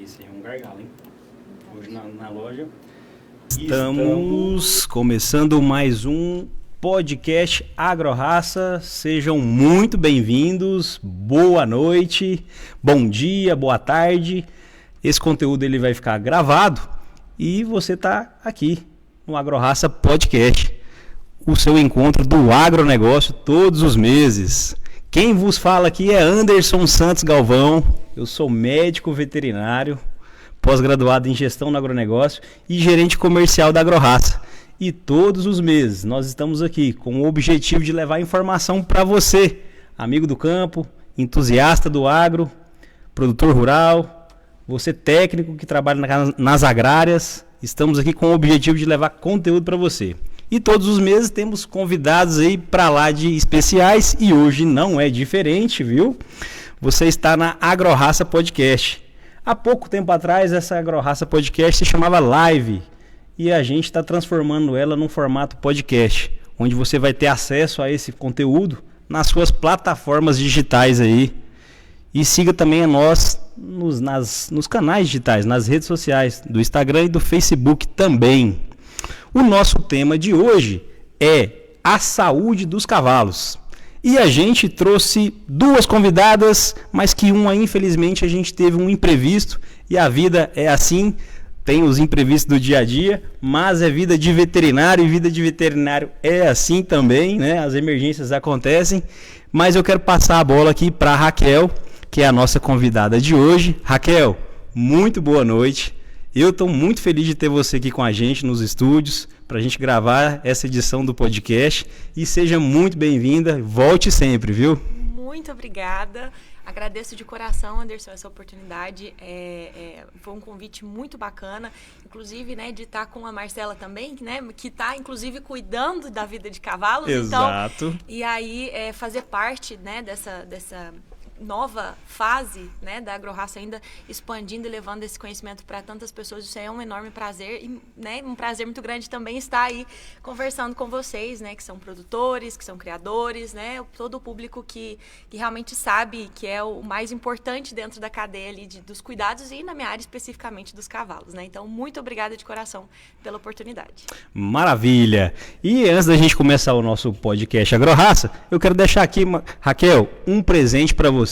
Isso aí é um gargalo, hein? Hoje na loja. Estamos começando mais um podcast AgroRaça. Sejam muito bem-vindos. Boa noite, bom dia, boa tarde. Esse conteúdo ele vai ficar gravado e você está aqui no AgroRaça Podcast, o seu encontro do agronegócio todos os meses. Quem vos fala aqui é Anderson Santos Galvão. Eu sou médico veterinário, pós-graduado em gestão no agronegócio e gerente comercial da AgroRaça. E todos os meses nós estamos aqui com o objetivo de levar informação para você, amigo do campo, entusiasta do agro, produtor rural, você técnico que trabalha nas agrárias. Estamos aqui com o objetivo de levar conteúdo para você. E todos os meses temos convidados aí para lá de especiais e hoje não é diferente, viu? Você está na AgroRaça Podcast. Há pouco tempo atrás essa AgroRaça Podcast se chamava Live e a gente está transformando ela num formato podcast, onde você vai ter acesso a esse conteúdo nas suas plataformas digitais aí. E siga também a nós nos canais digitais, nas redes sociais do Instagram e do Facebook também. O nosso tema de hoje é a saúde dos cavalos. E a gente trouxe duas convidadas, mas que uma, infelizmente, a gente teve um imprevisto. E a vida é assim, tem os imprevistos do dia a dia, mas é vida de veterinário e vida de veterinário é assim também, né? As emergências acontecem. Mas eu quero passar a bola aqui para a Raquel, que é a nossa convidada de hoje. Raquel, muito boa noite. Eu estou muito feliz de ter você aqui com a gente nos estúdios para a gente gravar essa edição do podcast e seja muito bem-vinda, volte sempre, viu? Muito obrigada, agradeço de coração, Anderson, essa oportunidade, foi um convite muito bacana, inclusive, né, de estar com a Marcela também, né, que está, inclusive, cuidando da vida de cavalos. Exato. Então, e aí, fazer parte, né, dessa nova fase, né, da AgroRaça, ainda expandindo e levando esse conhecimento para tantas pessoas, isso é um enorme prazer e, né, um prazer muito grande também estar aí conversando com vocês, né, que são produtores, que são criadores, né, todo o público que realmente sabe que é o mais importante dentro da cadeia ali dos cuidados e na minha área especificamente dos cavalos, né, então muito obrigada de coração pela oportunidade. Maravilha! E antes da gente começar o nosso podcast AgroRaça, eu quero deixar aqui, Raquel, um presente para você.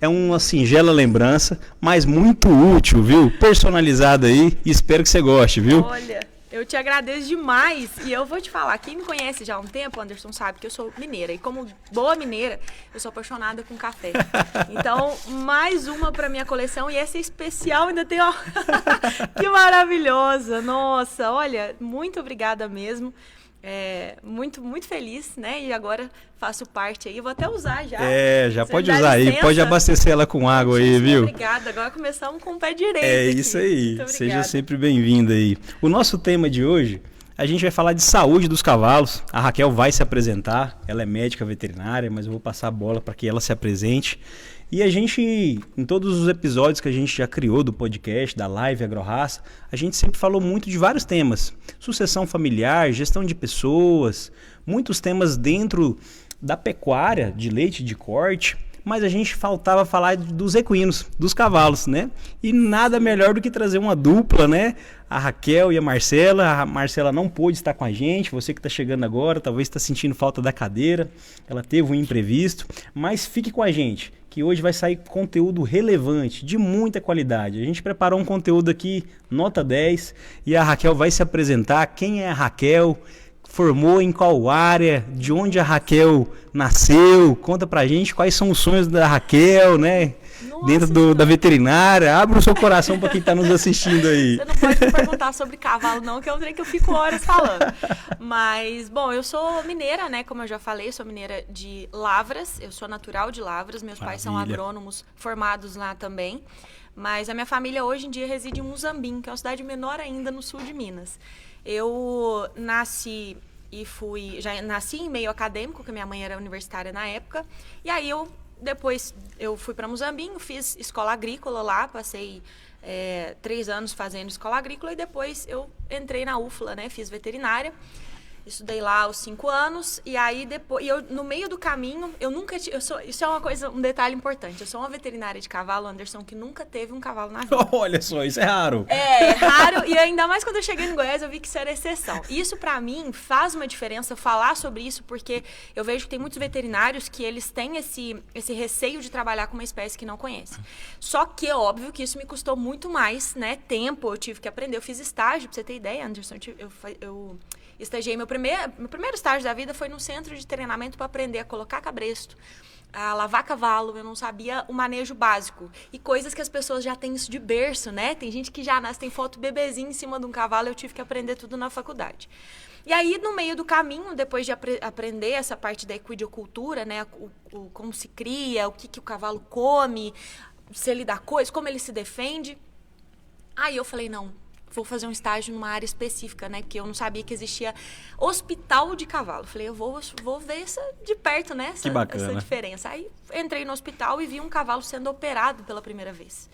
É uma singela lembrança, mas muito útil, viu? Personalizada aí, e espero que você goste, viu? Olha, eu te agradeço demais e eu vou te falar, quem me conhece já há um tempo, Anderson, sabe que eu sou mineira e como boa mineira, eu sou apaixonada com café. Então, mais uma para minha coleção e essa é especial, ainda tem, ó, que maravilhosa, nossa, olha, muito obrigada mesmo. Muito, muito feliz, né? E agora faço parte aí, vou até usar já. Já pode usar aí, pode abastecer ela com água aí, viu? Obrigada, agora começamos com o pé direito. É isso aí, seja sempre bem-vinda aí. O nosso tema de hoje, a gente vai falar de saúde dos cavalos. A Raquel vai se apresentar, ela é médica veterinária, mas eu vou passar a bola para que ela se apresente. E a gente, em todos os episódios que a gente já criou do podcast, da Live AgroRaça, a gente sempre falou muito de vários temas. Sucessão familiar, gestão de pessoas, muitos temas dentro da pecuária, de leite, de corte, mas a gente faltava falar dos equinos, dos cavalos, né? E nada melhor do que trazer uma dupla, né? A Raquel e a Marcela. A Marcela não pôde estar com a gente, você que está chegando agora, talvez está sentindo falta da cadeira, ela teve um imprevisto, mas fique com a gente, que hoje vai sair conteúdo relevante, de muita qualidade. A gente preparou um conteúdo aqui, nota 10, e a Raquel vai se apresentar. Quem é a Raquel? Formou em qual área? De onde a Raquel nasceu? Conta pra gente quais são os sonhos da Raquel, né? Nossa, dentro da veterinária. Abra o seu coração para quem está nos assistindo aí. Você não pode me perguntar sobre cavalo não, que é um trem que eu fico horas falando. Mas, bom, eu sou mineira, né? Como eu já falei, eu sou mineira de Lavras. Eu sou natural de Lavras. Meus pais são agrônomos formados lá também. Mas a minha família hoje em dia reside em Muzambinho, que é uma cidade menor ainda no sul de Minas. Eu nasci já nasci em meio acadêmico, porque minha mãe era universitária na época. E aí depois eu fui para Muzambinho, fiz escola agrícola lá, passei 3 anos fazendo escola agrícola e depois eu entrei na UFLA, né? Fiz veterinária. Estudei lá aos 5 anos, e aí depois, no meio do caminho, eu nunca isso é uma coisa, um detalhe importante. Eu sou uma veterinária de cavalo, Anderson, que nunca teve um cavalo na vida. Olha só, isso é raro. É raro, e ainda mais quando eu cheguei no Goiás, eu vi que isso era exceção. Isso, pra mim, faz uma diferença falar sobre isso, porque eu vejo que tem muitos veterinários que eles têm esse receio de trabalhar com uma espécie que não conhecem. Só que é óbvio que isso me custou muito mais, né, tempo, eu tive que aprender, eu fiz estágio, pra você ter ideia, Anderson, eu estagiei, meu primeiro estágio da vida foi num centro de treinamento para aprender a colocar cabresto, a lavar cavalo, eu não sabia o manejo básico. E coisas que as pessoas já têm isso de berço, né? Tem gente que já nasce, tem foto bebezinho em cima de um cavalo, eu tive que aprender tudo na faculdade. E aí, no meio do caminho, depois de aprender essa parte da equidicultura, né? Como se cria, o que o cavalo come, se ele dá coisa, como ele se defende. Aí eu falei, não, vou fazer um estágio numa área específica, né? Porque eu não sabia que existia hospital de cavalo. Falei, eu vou ver de perto, né? Que bacana. Essa diferença. Aí entrei no hospital e vi um cavalo sendo operado pela primeira vez.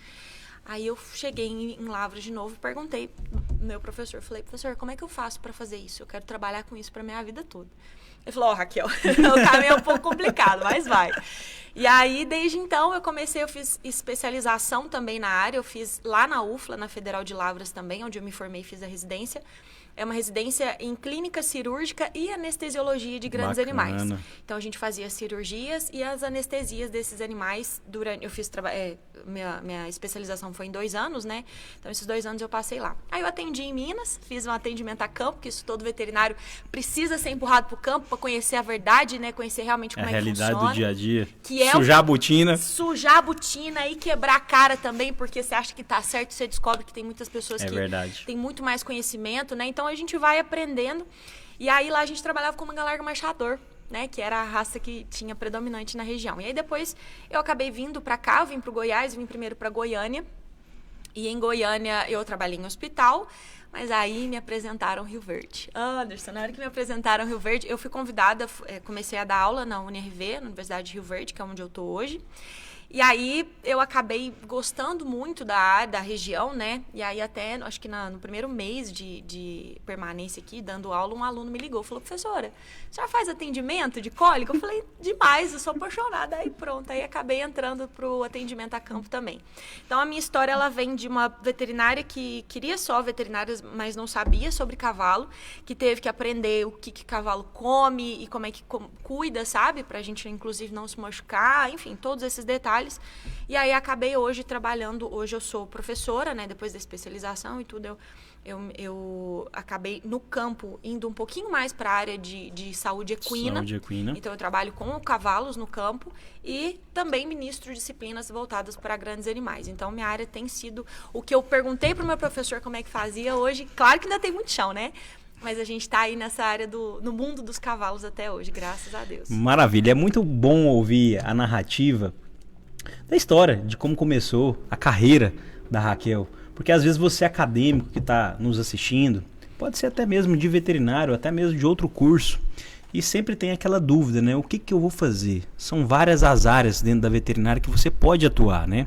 Aí eu cheguei em Lavras de novo e perguntei ao meu professor. Falei, professor, como é que eu faço para fazer isso? Eu quero trabalhar com isso para minha vida toda. Ele falou, Raquel, o caminho é um pouco complicado, mas vai. E aí, desde então, eu fiz especialização também na área. Eu fiz lá na UFLA, na Federal de Lavras também, onde eu me formei e fiz a residência. É uma residência em clínica cirúrgica e anestesiologia de grandes animais. Então, a gente fazia cirurgias e as anestesias desses animais durante... Eu fiz... minha especialização foi em 2 anos, né? Então, esses 2 anos eu passei lá. Aí, eu atendi em Minas, fiz um atendimento a campo, que isso todo veterinário precisa ser empurrado para o campo para conhecer a verdade, né? Conhecer realmente como é que funciona. A realidade do dia a dia. Que é sujar a botina. Sujar a botina e quebrar a cara também, porque você acha que tá certo, você descobre que tem muitas pessoas que têm muito mais conhecimento, né? Então, a gente vai aprendendo. E aí, lá a gente trabalhava com manga larga marchador, né? Que era a raça que tinha predominante na região. E aí, depois, eu acabei vindo para cá, eu vim pro Goiás, vim primeiro para Goiânia. E em Goiânia, eu trabalhei em hospital, mas aí me apresentaram Rio Verde. Anderson, na hora que me apresentaram Rio Verde, eu fui convidada, comecei a dar aula na UniRV, na Universidade de Rio Verde, que é onde eu tô hoje. E aí, eu acabei gostando muito da área, da região, né? E aí, até, acho que no primeiro mês de permanência aqui, dando aula, um aluno me ligou, falou, professora, a senhora faz atendimento de cólica? Eu falei, demais, eu sou apaixonada. Aí, pronto, aí acabei entrando pro atendimento a campo também. Então, a minha história, ela vem de uma veterinária que queria só veterinárias, mas não sabia sobre cavalo, que teve que aprender o que cavalo come e como é que cuida, sabe? Pra gente, inclusive, não se machucar, enfim, todos esses detalhes. E aí acabei hoje trabalhando, hoje eu sou professora, né, depois da especialização e tudo, eu acabei no campo indo um pouquinho mais para a área de saúde equina. Saúde equina. Então eu trabalho com cavalos no campo e também ministro disciplinas voltadas para grandes animais. Então minha área tem sido o que eu perguntei para o meu professor como é que fazia hoje, claro que ainda tem muito chão, né? Mas a gente está aí nessa área no mundo dos cavalos até hoje, graças a Deus. Maravilha, é muito bom ouvir a narrativa da história, de como começou a carreira da Raquel. Porque às vezes você acadêmico que está nos assistindo, pode ser até mesmo de veterinário, até mesmo de outro curso, e sempre tem aquela dúvida, né? O que eu vou fazer? São várias as áreas dentro da veterinária que você pode atuar, né?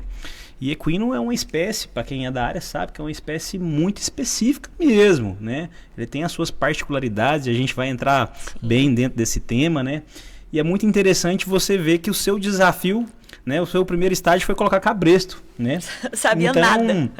E equino é uma espécie, para quem é da área sabe que é uma espécie muito específica mesmo, né? Ele tem as suas particularidades, a gente vai entrar bem dentro desse tema, né? E é muito interessante você ver que o seu desafio, né, o seu primeiro estágio foi colocar cabresto, né? Sabia então, nada.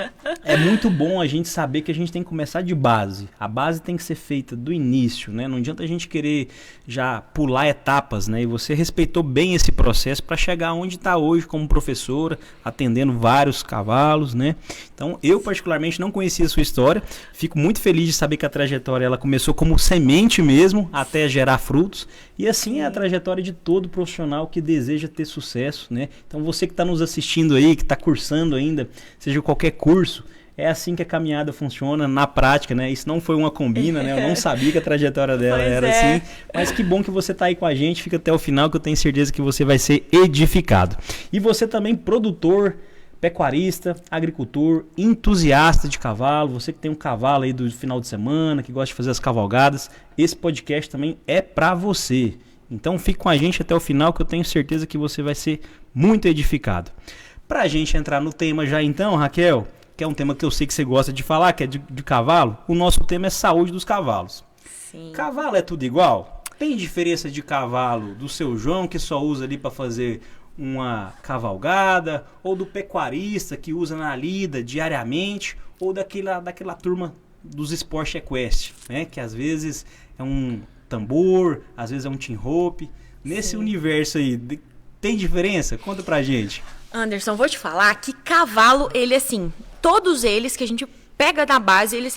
É muito bom a gente saber que a gente tem que começar de base. A base tem que ser feita do início, né? Não adianta a gente querer já pular etapas, né? E você respeitou bem esse processo para chegar onde está hoje como professora, atendendo vários cavalos, né? Então, eu particularmente não conhecia a sua história. Fico muito feliz de saber que a trajetória ela começou como semente mesmo, até gerar frutos. E assim é a trajetória de todo profissional que deseja ter sucesso, né? Então, você que está nos assistindo aí, que está cursando ainda, seja qualquer curso, é assim que a caminhada funciona na prática, né? Isso não foi uma combina, né? Eu não sabia que a trajetória dela era assim. Mas que bom que você está aí com a gente. Fica até o final que eu tenho certeza que você vai ser edificado. E você também, produtor, pecuarista, agricultor, entusiasta de cavalo, você que tem um cavalo aí do final de semana, que gosta de fazer as cavalgadas, esse podcast também é para você. Então fique com a gente até o final que eu tenho certeza que você vai ser muito edificado. Pra gente entrar no tema já então, Raquel, que é um tema que eu sei que você gosta de falar, que é de cavalo, o nosso tema é saúde dos cavalos. Sim. Cavalo é tudo igual? Tem diferença de cavalo do seu João, que só usa ali para fazer uma cavalgada, ou do pecuarista que usa na lida diariamente, ou daquela turma dos esportes equestre, né? Que às vezes é um tambor, às vezes é um team rope. Nesse universo aí, tem diferença? Conta pra gente. Anderson, vou te falar que cavalo, ele assim, todos eles que a gente pega na base, eles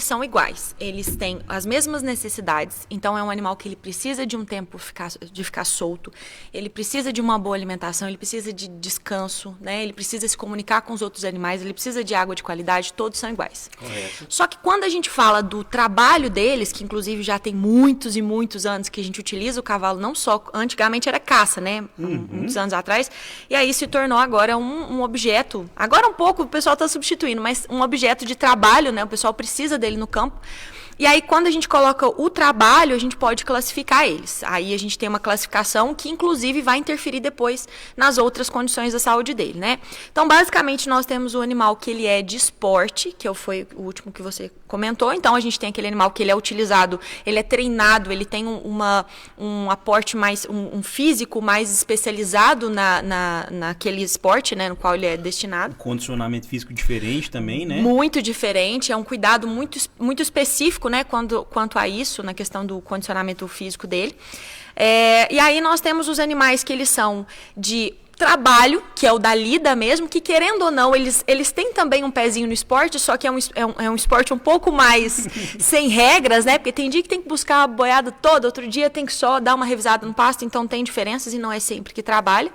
são iguais. Eles têm as mesmas necessidades. Então, é um animal que ele precisa de um tempo de ficar solto. Ele precisa de uma boa alimentação, ele precisa de descanso, né? Ele precisa se comunicar com os outros animais, ele precisa de água de qualidade, todos são iguais. Correto. Só que quando a gente fala do trabalho deles, que inclusive já tem muitos e muitos anos que a gente utiliza o cavalo, não só, antigamente era caça, né? Muitos anos atrás. E aí se tornou agora um objeto, agora um pouco o pessoal está substituindo, mas um objeto de trabalho, né? O pessoal precisa dele no campo. E aí, quando a gente coloca o trabalho, a gente pode classificar eles. Aí a gente tem uma classificação que, inclusive, vai interferir depois nas outras condições da saúde dele, né? Então, basicamente, nós temos o animal que ele é de esporte, que foi o último que você comentou. Então, a gente tem aquele animal que ele é utilizado, ele é treinado, ele tem um aporte mais, um físico mais especializado naquele esporte, né? No qual ele é destinado. Um condicionamento físico diferente também, né? Muito diferente, é um cuidado muito, muito específico, né, quanto a isso, na questão do condicionamento físico dele. E aí nós temos os animais que eles são de trabalho, que é o da lida mesmo, que querendo ou não, eles têm também um pezinho no esporte, só que é um esporte um pouco mais sem regras, né? Porque tem dia que tem que buscar a boiada toda, outro dia tem que só dar uma revisada no pasto, então tem diferenças e não é sempre que trabalha.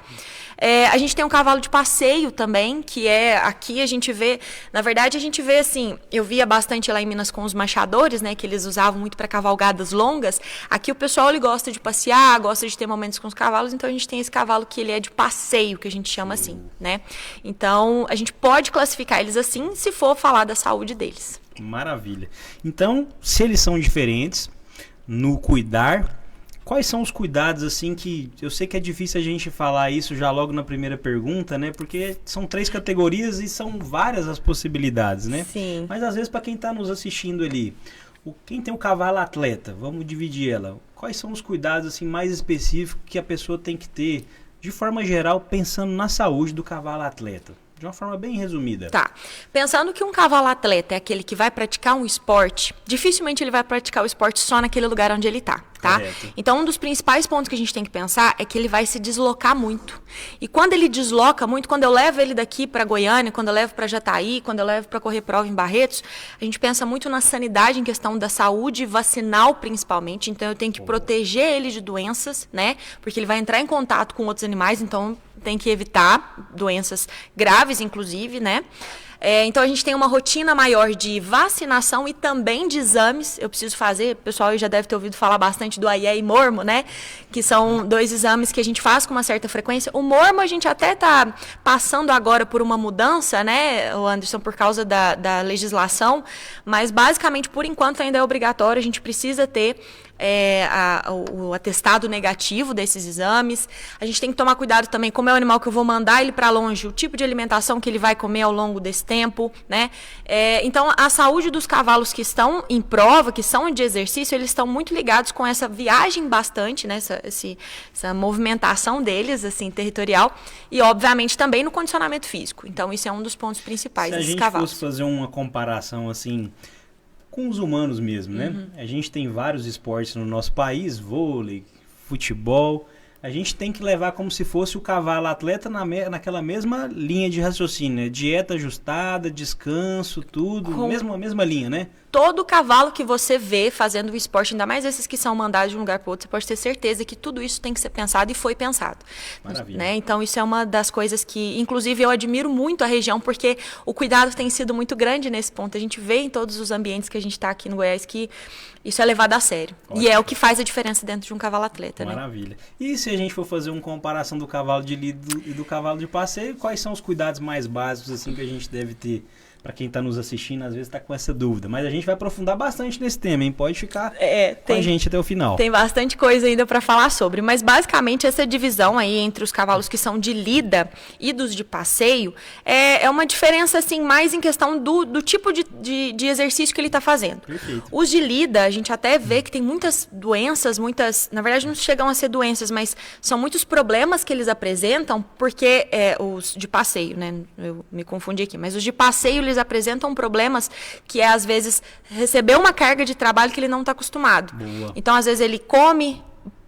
A gente tem um cavalo de passeio também, que aqui a gente vê, na verdade a gente vê assim, eu via bastante lá em Minas com os machadores, né, que eles usavam muito para cavalgadas longas. Aqui o pessoal ele gosta de passear, gosta de ter momentos com os cavalos, então a gente tem esse cavalo que ele é de passeio, que a gente chama assim, né? Então a gente pode classificar eles assim, se for falar da saúde deles. Maravilha. Então, se eles são diferentes no cuidar, quais são os cuidados, assim, que eu sei que é difícil a gente falar isso já logo na primeira pergunta, né? Porque são 3 categorias e são várias as possibilidades, né? Sim. Mas às vezes para quem está nos assistindo ali, quem tem o cavalo atleta, vamos dividir ela. Quais são os cuidados assim mais específicos que a pessoa tem que ter, de forma geral, pensando na saúde do cavalo atleta? De uma forma bem resumida. Tá. Pensando que um cavalo atleta é aquele que vai praticar um esporte, dificilmente ele vai praticar o esporte só naquele lugar onde ele está. Tá? Então, um dos principais pontos que a gente tem que pensar é que ele vai se deslocar muito. E quando ele desloca muito, quando eu levo ele daqui para Goiânia, quando eu levo para Jataí, quando eu levo para correr prova em Barretos, a gente pensa muito na sanidade em questão da saúde vacinal, principalmente. Então, eu tenho que proteger ele de doenças, né? Porque ele vai entrar em contato com outros animais, então tem que evitar doenças graves, inclusive, né? Então, a gente tem uma rotina maior de vacinação e também de exames. Eu preciso fazer, o pessoal já deve ter ouvido falar bastante do AIE e Mormo, né? Que são 2 exames que a gente faz com uma certa frequência. O Mormo a gente até está passando agora por uma mudança, né, o Anderson, por causa da legislação, mas basicamente, por enquanto, ainda é obrigatório, a gente precisa ter o atestado negativo desses exames. A gente tem que tomar cuidado também, como é o animal que eu vou mandar ele para longe, o tipo de alimentação que ele vai comer ao longo desse tempo, né? Então, a saúde dos cavalos que estão em prova, que são de exercício, eles estão muito ligados com essa viagem bastante, né? Essa movimentação deles, assim, territorial, e, obviamente, também no condicionamento físico. Então, isso é um dos pontos principais desses cavalos. Se a gente fosse fazer uma comparação, assim, com os humanos mesmo, né? A gente tem vários esportes no nosso país, vôlei, futebol. A gente tem que levar como se fosse o cavalo atleta naquela mesma linha de raciocínio, né? Dieta ajustada, descanso, tudo, a mesma linha, né? Todo cavalo que você vê fazendo o esporte, ainda mais esses que são mandados de um lugar para outro, você pode ter certeza que tudo isso tem que ser pensado e foi pensado. Maravilha. Né? Então, isso é uma das coisas que, inclusive, eu admiro muito a região, porque o cuidado tem sido muito grande nesse ponto. A gente vê em todos os ambientes que a gente está aqui no Goiás que isso é levado a sério. Ótimo. E é o que faz a diferença dentro de um cavalo atleta. Maravilha. Né? E se a gente for fazer uma comparação do cavalo de lido e do cavalo de passeio, quais são os cuidados mais básicos assim, que a gente deve ter Para quem está nos assistindo, às vezes está com essa dúvida. Mas a gente vai aprofundar bastante nesse tema, hein? Pode ficar com a gente até o final. Tem bastante coisa ainda para falar sobre. Mas, basicamente, essa divisão aí entre os cavalos que são de lida e dos de passeio é uma diferença, assim, mais em questão do tipo de exercício que ele está fazendo. Perfeito. Os de lida, a gente até vê que tem muitas doenças, na verdade, não chegam a ser doenças, mas são muitos problemas que eles apresentam, porque os de passeio, né? Eu me confundi aqui, mas os de passeio, eles apresentam problemas que é, às vezes, receber uma carga de trabalho que ele não está acostumado. Boa. Então, às vezes, ele come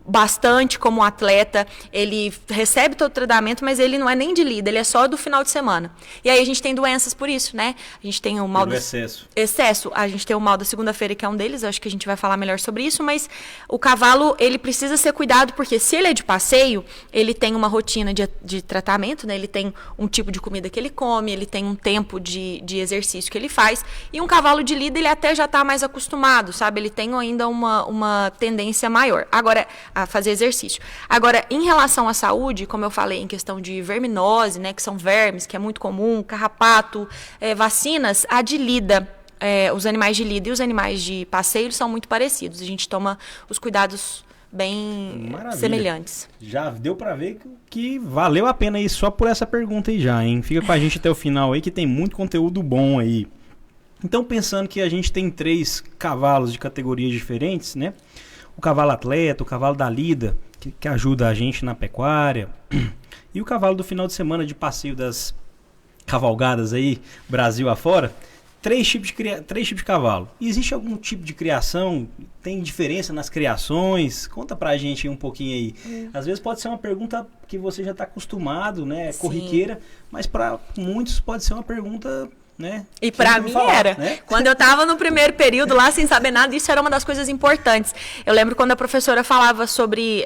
bastante como atleta, ele recebe todo o tratamento, mas ele não é nem de lida, ele é só do final de semana. E aí a gente tem doenças por isso, né? A gente tem o mal do excesso. A gente tem o mal da segunda-feira, que é um deles, acho que a gente vai falar melhor sobre isso, mas o cavalo, ele precisa ser cuidado, porque se ele é de passeio, ele tem uma rotina de tratamento, né? Ele tem um tipo de comida que ele come, ele tem um tempo de exercício que ele faz, e um cavalo de lida, ele até já está mais acostumado, sabe? Ele tem ainda uma tendência maior. Agora, a fazer exercício. Agora, em relação à saúde, como eu falei, em questão de verminose, né, que são vermes, que é muito comum, carrapato, vacinas, a de lida, os animais de lida e os animais de passeio são muito parecidos. A gente toma os cuidados bem semelhantes. Já deu para ver que valeu a pena aí só por essa pergunta aí já, hein? Fica com a gente até o final aí, que tem muito conteúdo bom aí. Então, pensando que a gente tem 3 cavalos de categorias diferentes, né? O cavalo atleta, o cavalo da lida, que ajuda a gente na pecuária, e o cavalo do final de semana de passeio das cavalgadas aí, Brasil afora, 3 tipos de cavalo. Existe algum tipo de criação? Tem diferença nas criações? Conta pra gente um pouquinho aí. Às vezes pode ser uma pergunta que você já está acostumado, né? Corriqueira, mas para muitos pode ser uma pergunta... né? E pra mim era. Né? Quando eu tava no primeiro período lá, sem saber nada, isso era uma das coisas importantes. Eu lembro quando a professora falava sobre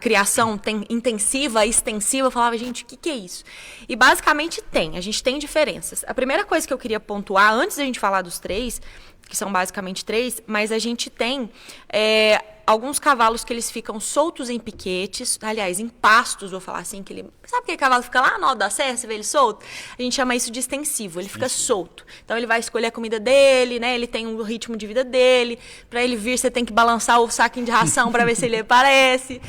criação intensiva, extensiva, eu falava, gente, o que é isso? E basicamente a gente tem diferenças. A primeira coisa que eu queria pontuar, antes da gente falar dos 3, que são basicamente 3, mas a gente tem alguns cavalos que eles ficam soltos em piquetes, aliás, em pastos, vou falar assim, que ele... Sabe aquele cavalo que fica lá no alto da serra, você vê ele solto? A gente chama isso de extensivo, ele fica solto. Então, ele vai escolher a comida dele, né? Ele tem um ritmo de vida dele. Para ele vir, você tem que balançar o saquinho de ração para ver se ele aparece.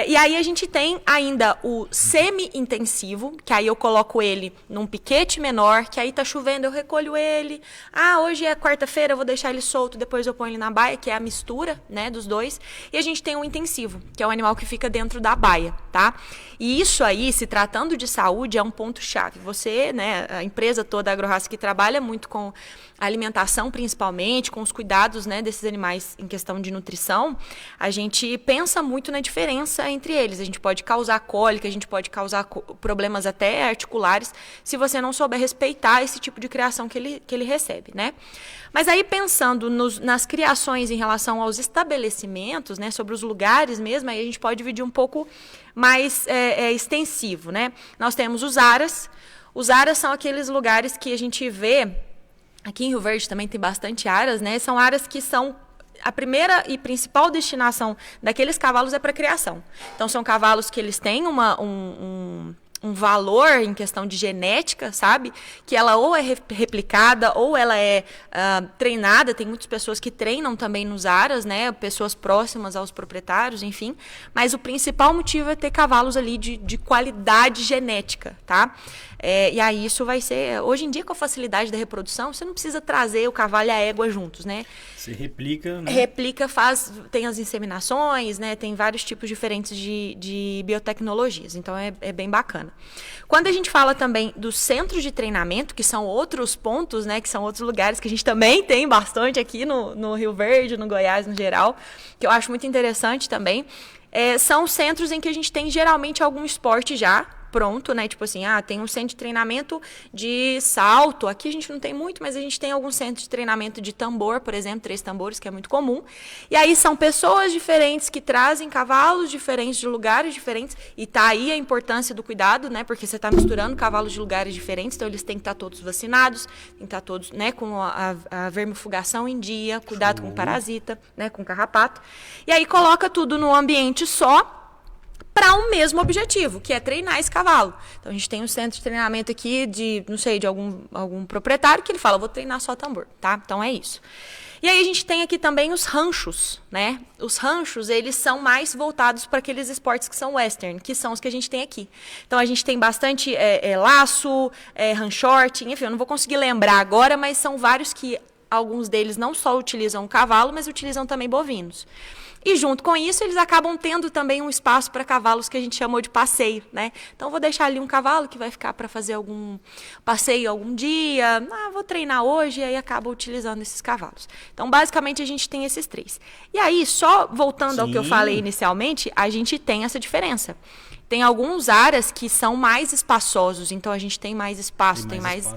E aí a gente tem ainda o semi-intensivo, que aí eu coloco ele num piquete menor, que aí tá chovendo, eu recolho ele. Hoje é quarta-feira, eu vou deixar ele solto, depois eu ponho ele na baia, que é a mistura, né, dos dois. E a gente tem o intensivo, que é o animal que fica dentro da baia, tá? E isso aí, se tratando de saúde, é um ponto-chave. Você, né, a empresa toda, a AgroRaça, que trabalha muito com a alimentação, principalmente, com os cuidados, né, desses animais em questão de nutrição, a gente pensa muito na diferença entre eles. A gente pode causar cólica, a gente pode causar problemas até articulares, se você não souber respeitar esse tipo de criação que ele recebe, né? Mas aí, pensando nas criações em relação aos estabelecimentos, né, sobre os lugares mesmo, aí a gente pode dividir um pouco mais extensivo, né? Nós temos os aras. Os aras são aqueles lugares que a gente vê, aqui em Rio Verde também tem bastante aras, né? São aras que são... A primeira e principal destinação daqueles cavalos é para criação. Então, são cavalos que eles têm um valor em questão de genética, sabe? Que ela ou é replicada ou ela é treinada. Tem muitas pessoas que treinam também nos aras, né? Pessoas próximas aos proprietários, enfim. Mas o principal motivo é ter cavalos ali de qualidade genética, tá? E aí isso vai ser... Hoje em dia, com a facilidade da reprodução, você não precisa trazer o cavalo e a égua juntos, né? Você replica, né? Replica, tem as inseminações, né? Tem vários tipos diferentes de biotecnologias. Então, é bem bacana. Quando a gente fala também dos centros de treinamento, que são outros pontos, né? Que são outros lugares que a gente também tem bastante aqui no Rio Verde, no Goiás, no geral, que eu acho muito interessante também, são centros em que a gente tem, geralmente, algum esporte já pronto, né? Tipo assim, tem um centro de treinamento de salto. Aqui a gente não tem muito, mas a gente tem algum centro de treinamento de tambor, por exemplo, 3 tambores, que é muito comum. E aí são pessoas diferentes que trazem cavalos diferentes de lugares diferentes. E tá aí a importância do cuidado, né? Porque você tá misturando cavalos de lugares diferentes, então eles têm que estar todos vacinados, tem que estar todos, né, com a vermifugação em dia, cuidado com parasita, né, com carrapato. E aí coloca tudo num ambiente só, para um o mesmo objetivo, que é treinar esse cavalo. Então a gente tem um centro de treinamento aqui de, não sei, de algum proprietário que ele fala, vou treinar só tambor, tá? Então é isso. E aí a gente tem aqui também os ranchos, né? Os ranchos, eles são mais voltados para aqueles esportes que são western, que são os que a gente tem aqui. Então a gente tem bastante laço, ranchort, enfim, eu não vou conseguir lembrar agora, mas são vários que alguns deles não só utilizam o cavalo, mas utilizam também bovinos. E junto com isso, eles acabam tendo também um espaço para cavalos que a gente chamou de passeio, né? Então, vou deixar ali um cavalo que vai ficar para fazer algum passeio algum dia. Vou treinar hoje, e aí acaba utilizando esses cavalos. Então, basicamente, a gente tem esses 3. E aí, só voltando ao que eu falei inicialmente, a gente tem essa diferença. Tem alguns aras que são mais espaçosos, então a gente tem mais espaço, tem mais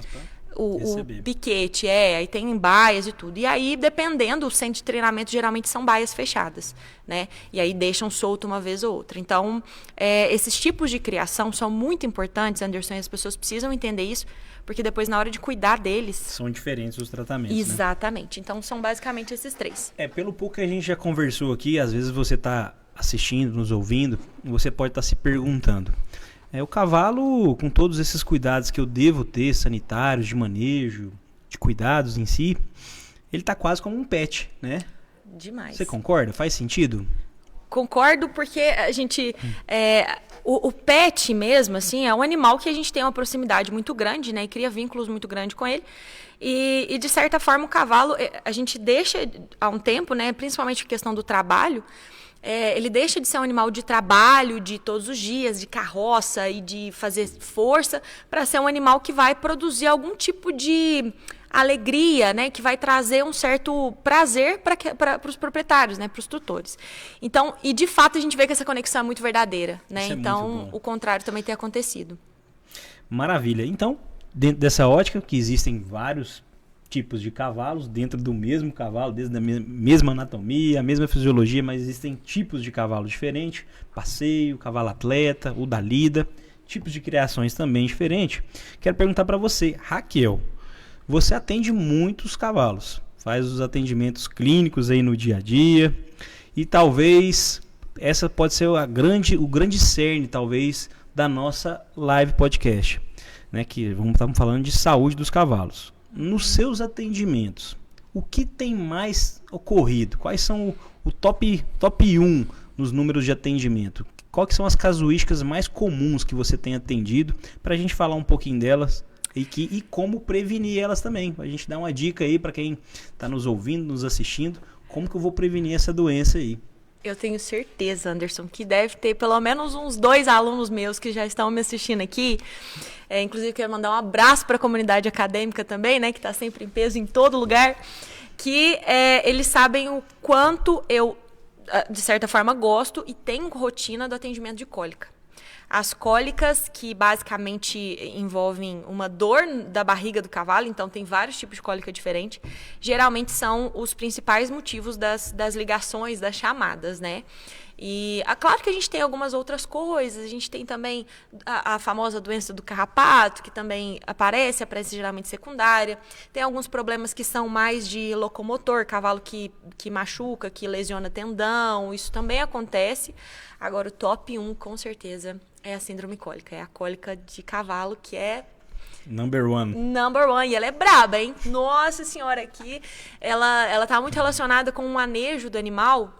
o piquete, aí tem baias e tudo. E aí, dependendo, o centro de treinamento geralmente são baias fechadas, né? E aí deixam solto uma vez ou outra. Então, esses tipos de criação são muito importantes, Anderson, e as pessoas precisam entender isso, porque depois, na hora de cuidar deles... São diferentes os tratamentos, Exatamente. Né? Então, são basicamente esses 3. Pelo pouco que a gente já conversou aqui, às vezes você está assistindo, nos ouvindo, você pode estar se perguntando... O cavalo, com todos esses cuidados que eu devo ter, sanitários, de manejo, de cuidados em si, ele está quase como um pet, né? Demais. Você concorda? Faz sentido? Concordo, porque a gente... O pet mesmo, assim, é um animal que a gente tem uma proximidade muito grande, né? E cria vínculos muito grandes com ele. E de certa forma, o cavalo, a gente deixa há um tempo, né? Principalmente por questão do trabalho... ele deixa de ser um animal de trabalho, de todos os dias, de carroça e de fazer força, para ser um animal que vai produzir algum tipo de alegria, né? Que vai trazer um certo prazer para os proprietários, né? Para os tutores. Então, e de fato a gente vê que essa conexão é muito verdadeira, né? Então, o contrário também tem acontecido. Maravilha. Então, dentro dessa ótica, que existem vários tipos de cavalos dentro do mesmo cavalo, desde a mesma anatomia, a mesma fisiologia, mas existem tipos de cavalo diferentes, passeio, cavalo atleta, o da lida, tipos de criações também diferentes. Quero perguntar para você, Raquel, você atende muitos cavalos, faz os atendimentos clínicos aí no dia a dia, e talvez essa pode ser o grande cerne, talvez, da nossa live podcast, né, que estamos falando de saúde dos cavalos. Nos seus atendimentos, o que tem mais ocorrido? Quais são o top 1 nos números de atendimento? Quais são as casuísticas mais comuns que você tem atendido? Para a gente falar um pouquinho delas e como prevenir elas também. A gente dá uma dica aí para quem está nos ouvindo, nos assistindo, como que eu vou prevenir essa doença aí. Eu tenho certeza, Anderson, que deve ter pelo menos uns 2 alunos meus que já estão me assistindo aqui. Inclusive, quero mandar um abraço para a comunidade acadêmica também, né, que está sempre em peso em todo lugar, que eles sabem o quanto eu, de certa forma, gosto e tenho rotina do atendimento de cólica. As cólicas, que basicamente envolvem uma dor da barriga do cavalo, então tem vários tipos de cólica diferentes, geralmente são os principais motivos das ligações, das chamadas, né? E claro que a gente tem algumas outras coisas, a gente tem também a famosa doença do carrapato, que também aparece geralmente secundária. Tem alguns problemas que são mais de locomotor, cavalo que machuca, que lesiona tendão, isso também acontece. Agora, o top 1, com certeza, é a síndrome cólica, é a cólica de cavalo, que é... Number one. E ela é braba, hein? Nossa senhora, aqui ela tá muito relacionada com o manejo do animal.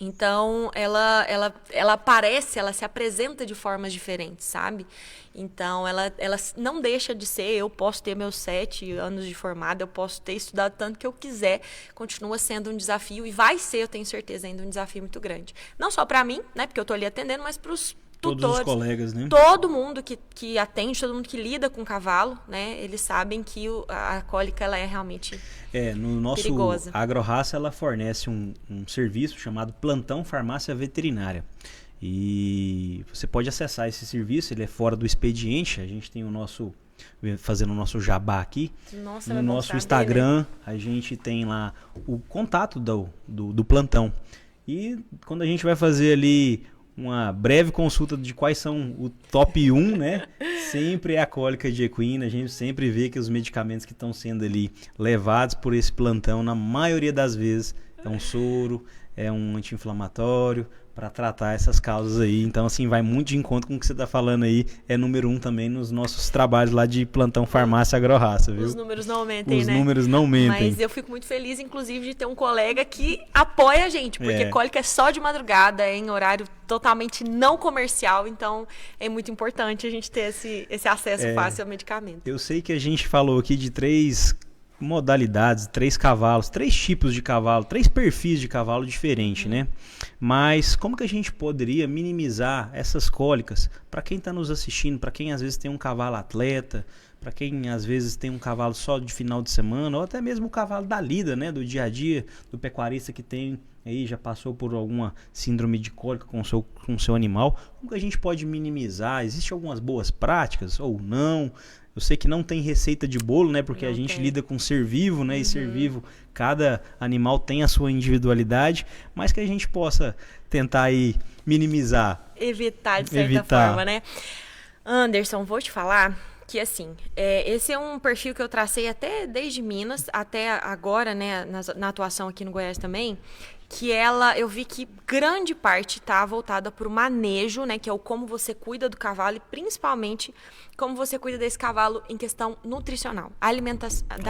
Então, ela aparece, ela se apresenta de formas diferentes, sabe? Então, ela não deixa de ser, eu posso ter meus 7 anos de formada, eu posso ter estudado tanto que eu quiser, continua sendo um desafio e vai ser, eu tenho certeza, ainda um desafio muito grande. Não só para mim, né, porque eu tô ali atendendo, mas para os tutores. Todos os colegas, né? Todo mundo que atende, todo mundo que lida com cavalo, né, eles sabem que a cólica ela é realmente no nosso perigosa. AgroRaça, ela fornece um serviço chamado Plantão Farmácia Veterinária. E você pode acessar esse serviço, ele é fora do expediente, a gente tem fazendo o nosso jabá aqui. Nossa, no nosso Instagram, a gente tem lá o contato do plantão. E quando a gente vai fazer ali uma breve consulta de quais são o top 1, né? Sempre é a cólica de equina. A gente sempre vê que os medicamentos que estão sendo ali levados por esse plantão, na maioria das vezes, é um soro, é um anti-inflamatório para tratar essas causas aí. Então, assim, vai muito de encontro com o que você está falando aí. É número 1 também nos nossos trabalhos lá de plantão farmácia AgroRaça, viu? Os números não aumentem, Os né? números não mentem. Mas eu fico muito feliz, inclusive, de ter um colega que apoia a gente, porque cólica é só de madrugada, é em horário totalmente não comercial, então é muito importante a gente ter esse acesso fácil ao medicamento. Eu sei que a gente falou aqui de 3 modalidades, 3 cavalos, 3 tipos de cavalo, 3 perfis de cavalo diferentes, né? Mas como que a gente poderia minimizar essas cólicas para quem está nos assistindo, para quem às vezes tem um cavalo atleta, para quem às vezes tem um cavalo só de final de semana, ou até mesmo o cavalo da lida, né? Do dia a dia, do pecuarista que tem aí, já passou por alguma síndrome de cólica com o seu animal. Como que a gente pode minimizar? Existem algumas boas práticas ou não? Eu sei que não tem receita de bolo, né? Porque a gente lida com ser vivo, né? E ser vivo, cada animal tem a sua individualidade, mas que a gente possa tentar aí minimizar. Evitar, de certa forma, né? Anderson, vou te falar que, assim, esse é um perfil que eu tracei até desde Minas, até agora, né? Na atuação aqui no Goiás também, que eu vi que grande parte está voltada para o manejo, né? Que é o como você cuida do cavalo e principalmente como você cuida desse cavalo em questão nutricional, da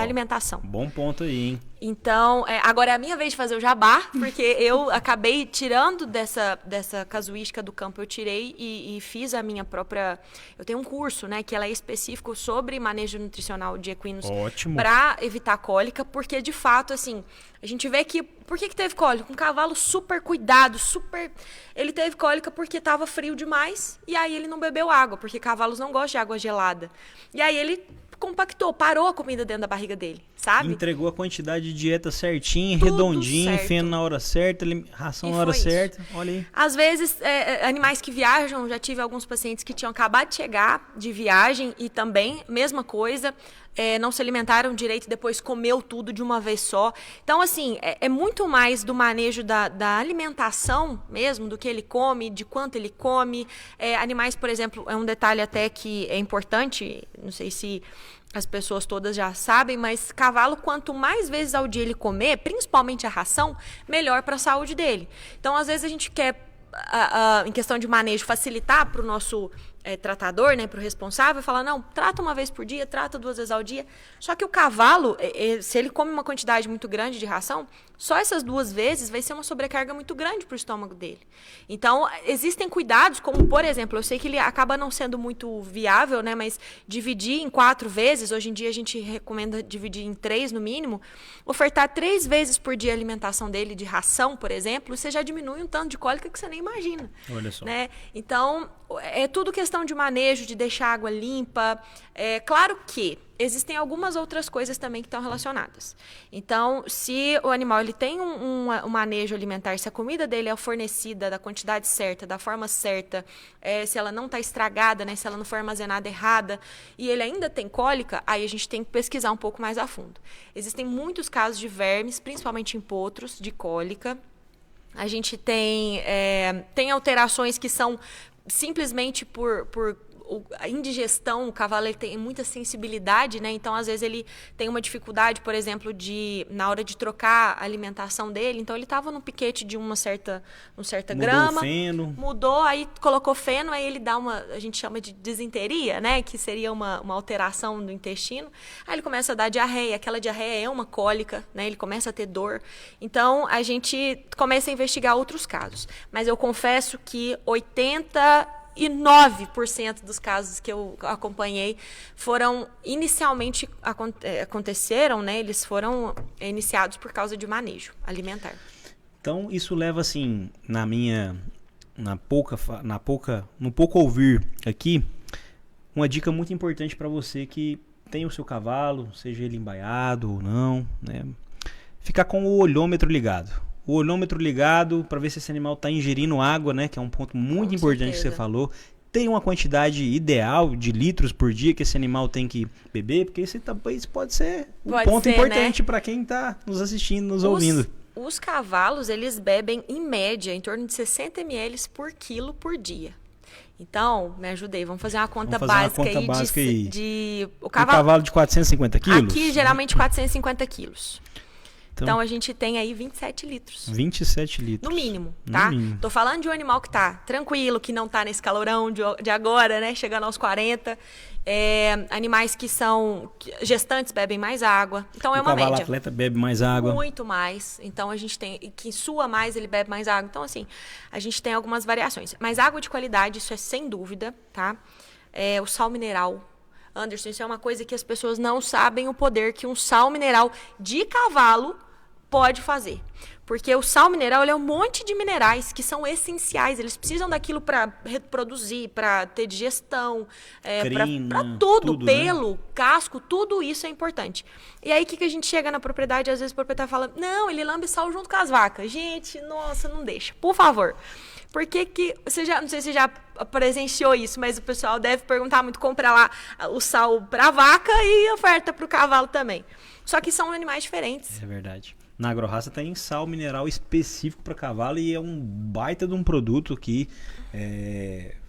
alimentação. Bom ponto aí, hein? Então, agora é a minha vez de fazer o jabá, porque eu acabei tirando dessa casuística do campo, eu tirei e fiz a minha própria... Eu tenho um curso, né, que ela é específico sobre manejo nutricional de equinos para evitar cólica, porque de fato, assim, a gente vê que... Por que teve cólica? Um cavalo super cuidado, Ele teve cólica porque estava frio demais e aí ele não bebeu água, porque cavalos não gostam de água gelada. E aí ele compactou, parou a comida dentro da barriga dele, sabe? Entregou a quantidade de dieta certinho, Tudo redondinho, certo. feno na hora certa, ração na hora certa. Olha aí. Às vezes, animais que viajam, já tive alguns pacientes que tinham acabado de chegar de viagem e também, mesma coisa, não se alimentaram direito, depois comeu tudo de uma vez só. Então, assim, é muito mais do manejo da alimentação mesmo, do que ele come, de quanto ele come. Animais, por exemplo, é um detalhe até que é importante, não sei se as pessoas todas já sabem, mas cavalo, quanto mais vezes ao dia ele comer, principalmente a ração, melhor para a saúde dele. Então, às vezes a gente quer, em questão de manejo, facilitar para o nosso tratador, né, para o responsável, falar, não, trata uma vez por dia, trata 2 vezes ao dia. Só que o cavalo, se ele come uma quantidade muito grande de ração, só essas 2 vezes vai ser uma sobrecarga muito grande para o estômago dele. Então, existem cuidados, como, por exemplo, eu sei que ele acaba não sendo muito viável, né, mas dividir em 4 vezes, hoje em dia a gente recomenda dividir em 3 no mínimo, ofertar 3 vezes por dia a alimentação dele de ração, por exemplo, você já diminui um tanto de cólica que você nem imagina. Olha só. Né? Então, é tudo questão de manejo, de deixar a água limpa. Claro que existem algumas outras coisas também que estão relacionadas. Então, se o animal ele tem um manejo alimentar, se a comida dele é fornecida da quantidade certa, da forma certa, se ela não está estragada, né, se ela não for armazenada errada, e ele ainda tem cólica, aí a gente tem que pesquisar um pouco mais a fundo. Existem muitos casos de vermes, principalmente em potros, de cólica. A gente tem alterações que são simplesmente por a indigestão. O cavalo ele tem muita sensibilidade, né? Então, às vezes, ele tem uma dificuldade, por exemplo, na hora de trocar a alimentação dele. Então, ele estava no piquete de um certa grama. Feno. Mudou, aí colocou feno, aí ele dá a gente chama de disenteria, né? Que seria uma alteração do intestino. Aí ele começa a dar diarreia. Aquela diarreia é uma cólica, né? Ele começa a ter dor. Então, a gente começa a investigar outros casos. Mas eu confesso que 89% dos casos que eu acompanhei foram inicialmente aconteceram, né? Eles foram iniciados por causa de manejo alimentar. Então isso leva assim, no pouco ouvir aqui, uma dica muito importante para você que tem o seu cavalo, seja ele embaiado ou não, né? Ficar com o olhômetro ligado. O olhômetro ligado para ver se esse animal está ingerindo água, né? Que é um ponto muito importante que você falou. Tem uma quantidade ideal de litros por dia que esse animal tem que beber, porque isso pode ser um ponto importante, né, para quem está nos assistindo, nos ouvindo. Os cavalos, eles bebem, em média, em torno de 60 ml por quilo por dia. Então, me ajudei. Vamos fazer uma conta básica aí. O cavalo de 450 quilos? Aqui, geralmente, 450 quilos. Então a gente tem aí 27 litros. 27 litros. No mínimo, tá? No mínimo. Tô falando de um animal que tá tranquilo, que não tá nesse calorão de agora, né? Chegando aos 40. Animais que são gestantes bebem mais água. Então é uma média. O cavalo atleta bebe mais água. Muito mais. Então a gente tem... Que sua mais, ele bebe mais água. Então, assim, a gente tem algumas variações. Mas água de qualidade, isso é sem dúvida, tá? O sal mineral. Anderson, isso é uma coisa que as pessoas não sabem o poder que um sal mineral de cavalo pode fazer. Porque o sal mineral, ele é um monte de minerais que são essenciais. Eles precisam daquilo para reproduzir, para ter digestão, para tudo. Pelo, né? Casco, tudo isso é importante. E aí, o que a gente chega na propriedade? Às vezes o proprietário fala, não, ele lambe sal junto com as vacas. Gente, nossa, não deixa. Por favor. Por que você não sei se você já presenciou isso, mas o pessoal deve perguntar muito, compra lá o sal para a vaca e oferta para o cavalo também. Só que são animais diferentes. É verdade. Na AgroRaça tem sal mineral específico para cavalo e é um baita de um produto que,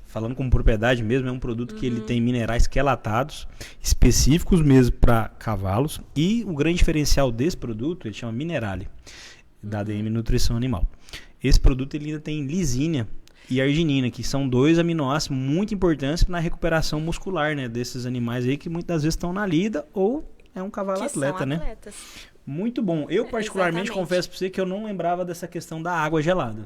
falando com propriedade mesmo, é um produto que ele tem minerais quelatados, específicos mesmo para cavalos. E o grande diferencial desse produto, ele chama Minerale, da ADM Nutrição Animal. Esse produto ele ainda tem lisina e arginina, que são 2 aminoácidos muito importantes na recuperação muscular, né, desses animais aí que muitas vezes estão na lida ou é um cavalo que atleta, são né? atletas. Muito bom. Eu particularmente confesso para você que eu não lembrava dessa questão da água gelada.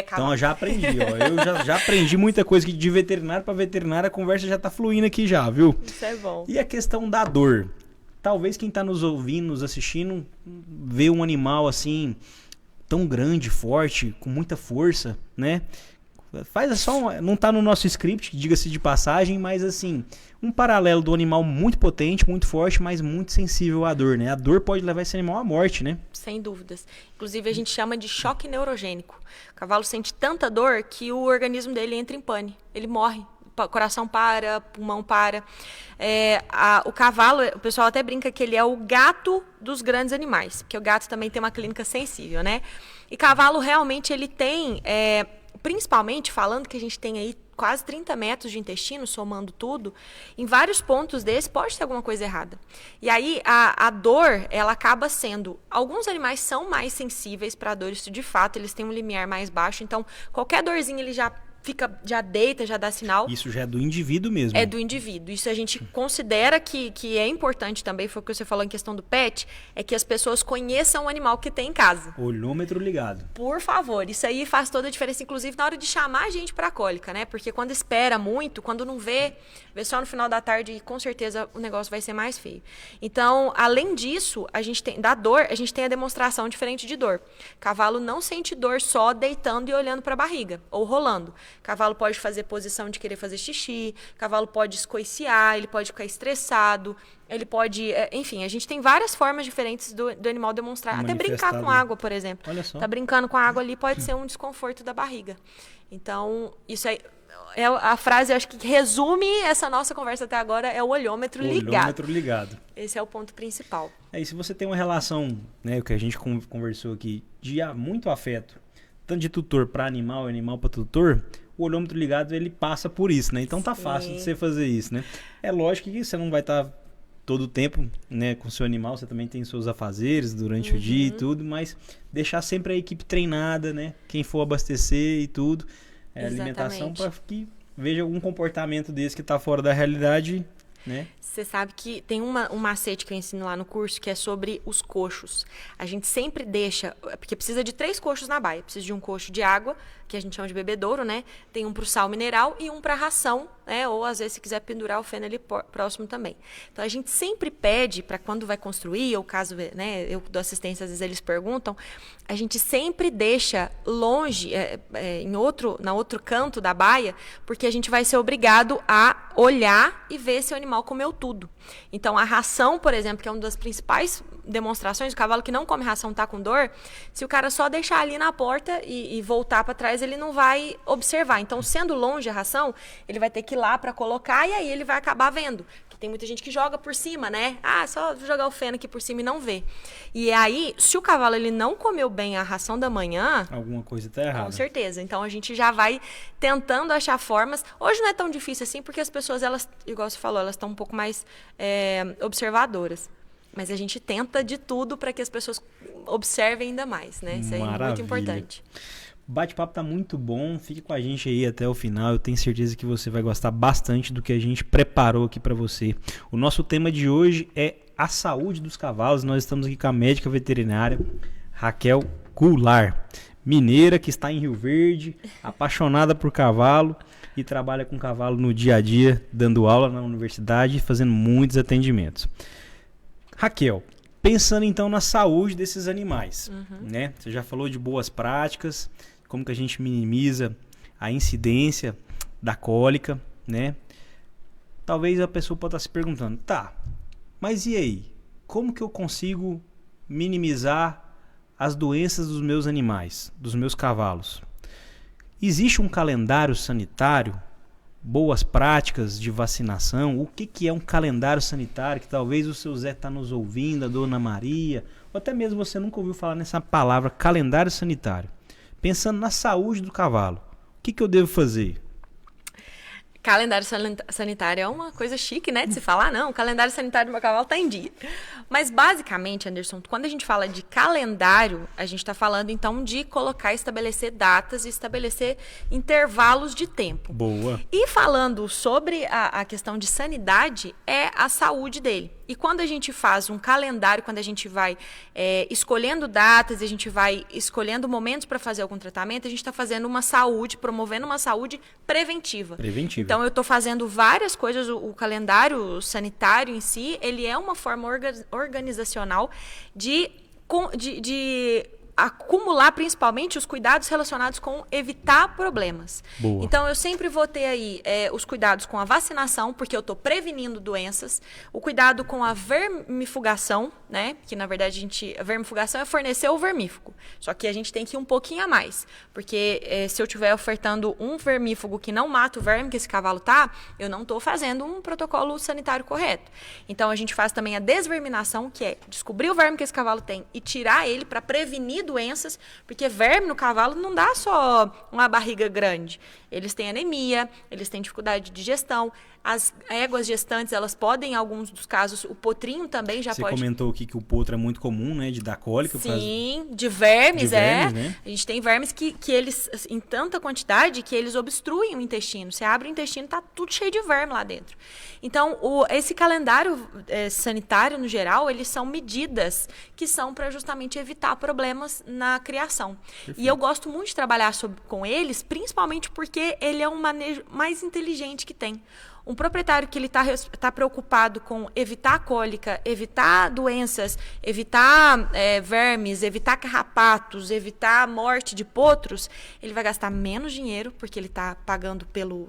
Então eu já aprendi, ó. Eu já aprendi muita coisa que de veterinário para veterinário a conversa já tá fluindo aqui já, viu? Isso é bom. E a questão da dor. Talvez quem tá nos ouvindo, nos assistindo, vê um animal assim tão grande, forte, com muita força, né? Faz só não tá no nosso script, diga-se de passagem, mas assim, um paralelo do animal muito potente, muito forte, mas muito sensível à dor, né? A dor pode levar esse animal à morte, né? Sem dúvidas. Inclusive a gente chama de choque neurogênico. O cavalo sente tanta dor que o organismo dele entra em pane. Ele morre. O coração para, pulmão para. O cavalo, o pessoal até brinca que ele é o gato dos grandes animais, porque o gato também tem uma clínica sensível, né? E cavalo realmente ele tem, principalmente falando que a gente tem aí quase 30 metros de intestino, somando tudo, em vários pontos desses pode ter alguma coisa errada. E aí a dor, ela acaba sendo... Alguns animais são mais sensíveis para a dor, isso de fato, eles têm um limiar mais baixo, então qualquer dorzinha ele já deita, já dá sinal. Isso já é do indivíduo mesmo. É do indivíduo. Isso a gente considera que é importante também, foi o que você falou em questão do pet, é que as pessoas conheçam o animal que tem em casa. Olhômetro ligado. Por favor, isso aí faz toda a diferença, inclusive na hora de chamar a gente para a cólica, né? Porque quando espera muito, quando não vê só no final da tarde, com certeza o negócio vai ser mais feio. Então, além disso, a gente tem, da dor, a gente tem a demonstração diferente de dor. Cavalo não sente dor só deitando e olhando para a barriga, ou rolando. Cavalo pode fazer posição de querer fazer xixi, cavalo pode escoiciar, ele pode ficar estressado, ele pode... Enfim, a gente tem várias formas diferentes do animal demonstrar. Até brincar com água, por exemplo. Olha só. Tá brincando com a água ali, pode ser um desconforto da barriga. Então, isso aí... a frase, eu acho que resume essa nossa conversa até agora, é o olhômetro ligado. Olhômetro ligado. Esse é o ponto principal. E se você tem uma relação, né, o que a gente conversou aqui, de muito afeto, tanto de tutor para animal, animal para tutor, o olhômetro ligado, ele passa por isso, né? Então tá fácil de você fazer isso, né? É lógico que você não vai estar todo o tempo, né, com o seu animal, você também tem seus afazeres durante o dia e tudo, mas deixar sempre a equipe treinada, né? Quem for abastecer e tudo, alimentação para que veja algum comportamento desse que tá fora da realidade, né? Você sabe que tem um macete que eu ensino lá no curso que é sobre os coxos. A gente sempre deixa, porque precisa de 3 coxos na baia. Precisa de um coxo de água, que a gente chama de bebedouro, né? Tem um para o sal mineral e um para ração, né? Ou às vezes se quiser pendurar o feno ali próximo também. Então a gente sempre pede para quando vai construir, ou caso, né, eu dou assistência, às vezes eles perguntam, a gente sempre deixa longe, na outro canto da baia, porque a gente vai ser obrigado a olhar e ver se o animal comeu tudo. Então a ração, por exemplo, que é uma das principais demonstrações, o cavalo que não come ração está com dor, se o cara só deixar ali na porta e voltar para trás, ele não vai observar. Então, sendo longe a ração, ele vai ter que ir lá para colocar e aí ele vai acabar vendo. Porque tem muita gente que joga por cima, né? Só jogar o feno aqui por cima e não vê. E aí, se o cavalo ele não comeu bem a ração da manhã... Alguma coisa está errada. Com certeza. Então, a gente já vai tentando achar formas. Hoje não é tão difícil assim, porque as pessoas, elas, igual você falou, elas estão um pouco mais observadoras. Mas a gente tenta de tudo para que as pessoas observem ainda mais, né? Isso aí é muito importante. O bate-papo tá muito bom, fique com a gente aí até o final, eu tenho certeza que você vai gostar bastante do que a gente preparou aqui para você. O nosso tema de hoje é a saúde dos cavalos, nós estamos aqui com a médica veterinária Raquel Goulart, mineira que está em Rio Verde, apaixonada por cavalo e trabalha com cavalo no dia a dia, dando aula na universidade e fazendo muitos atendimentos. Raquel, pensando então na saúde desses animais, né? Você já falou de boas práticas, como que a gente minimiza a incidência da cólica, né? Talvez a pessoa possa estar se perguntando, tá, mas e aí? Como que eu consigo minimizar as doenças dos meus animais, dos meus cavalos? Existe um calendário sanitário? Boas práticas de vacinação? O que é um calendário sanitário? Que talvez o seu Zé está nos ouvindo, a dona Maria, ou até mesmo você nunca ouviu falar nessa palavra, calendário sanitário. Pensando na saúde do cavalo, o que eu devo fazer? Calendário sanitário é uma coisa chique, né? De se falar, não, o calendário sanitário do meu cavalo está em dia. Mas, basicamente, Anderson, quando a gente fala de calendário, a gente está falando, então, de colocar, estabelecer datas e estabelecer intervalos de tempo. Boa. E falando sobre a questão de sanidade, é a saúde dele. E quando a gente faz um calendário, quando a gente vai escolhendo datas, a gente vai escolhendo momentos para fazer algum tratamento, a gente está fazendo uma saúde, promovendo uma saúde preventiva. Preventiva. Então, eu estou fazendo várias coisas. O calendário sanitário em si, ele é uma forma organizacional de acumular principalmente os cuidados relacionados com evitar problemas. Boa. Então, eu sempre vou ter aí os cuidados com a vacinação, porque eu estou prevenindo doenças, o cuidado com a vermifugação, né? Que, na verdade, a vermifugação é fornecer o vermífugo. Só que a gente tem que ir um pouquinho a mais, porque se eu estiver ofertando um vermífugo que não mata o verme que esse cavalo tá, eu não estou fazendo um protocolo sanitário correto. Então, a gente faz também a desverminação, que é descobrir o verme que esse cavalo tem e tirar ele para prevenir doenças, porque verme no cavalo não dá só uma barriga grande. Eles têm anemia, eles têm dificuldade de digestão. As éguas gestantes, elas podem, em alguns dos casos, o potrinho também já pode... Você comentou aqui que o potro é muito comum, né? De dar cólica. Sim, de vermes, né? A gente tem vermes que eles, em tanta quantidade, que eles obstruem o intestino. Você abre o intestino, tá tudo cheio de verme lá dentro. Então, esse calendário sanitário, no geral, eles são medidas que são para justamente evitar problemas na criação. Perfeito. E eu gosto muito de trabalhar com eles, principalmente porque ele é um manejo mais inteligente que tem. Um proprietário que ele tá preocupado com evitar cólica, evitar doenças, evitar vermes, evitar carrapatos, evitar morte de potros, ele vai gastar menos dinheiro, porque ele está pagando pela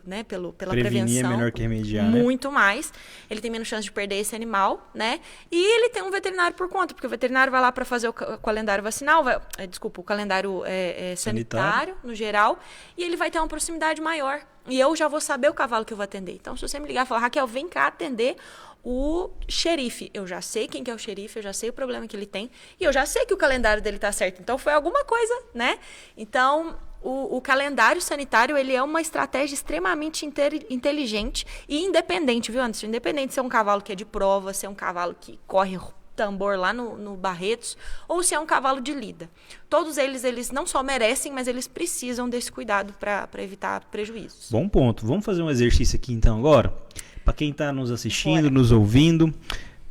prevenir prevenção. É menor que remediar, muito mais. Ele tem menos chance de perder esse animal, né? E ele tem um veterinário por conta, porque o veterinário vai lá para fazer o calendário vacinal, o calendário sanitário, no geral, e ele vai ter uma proximidade maior. E eu já vou saber o cavalo que eu vou atender. Então, se você me ligar e falar, Raquel, vem cá atender o xerife. Eu já sei quem que é o xerife, eu já sei o problema que ele tem. E eu já sei que o calendário dele tá certo. Então, foi alguma coisa, né? Então, o calendário sanitário, ele é uma estratégia extremamente inteligente e independente, viu, Anderson? Independente de ser um cavalo que é de prova, se é um cavalo que corre tambor lá no Barretos, ou se é um cavalo de lida. Todos eles não só merecem, mas eles precisam desse cuidado para evitar prejuízos. Bom ponto. Vamos fazer um exercício aqui então agora? Para quem está nos assistindo, nos ouvindo,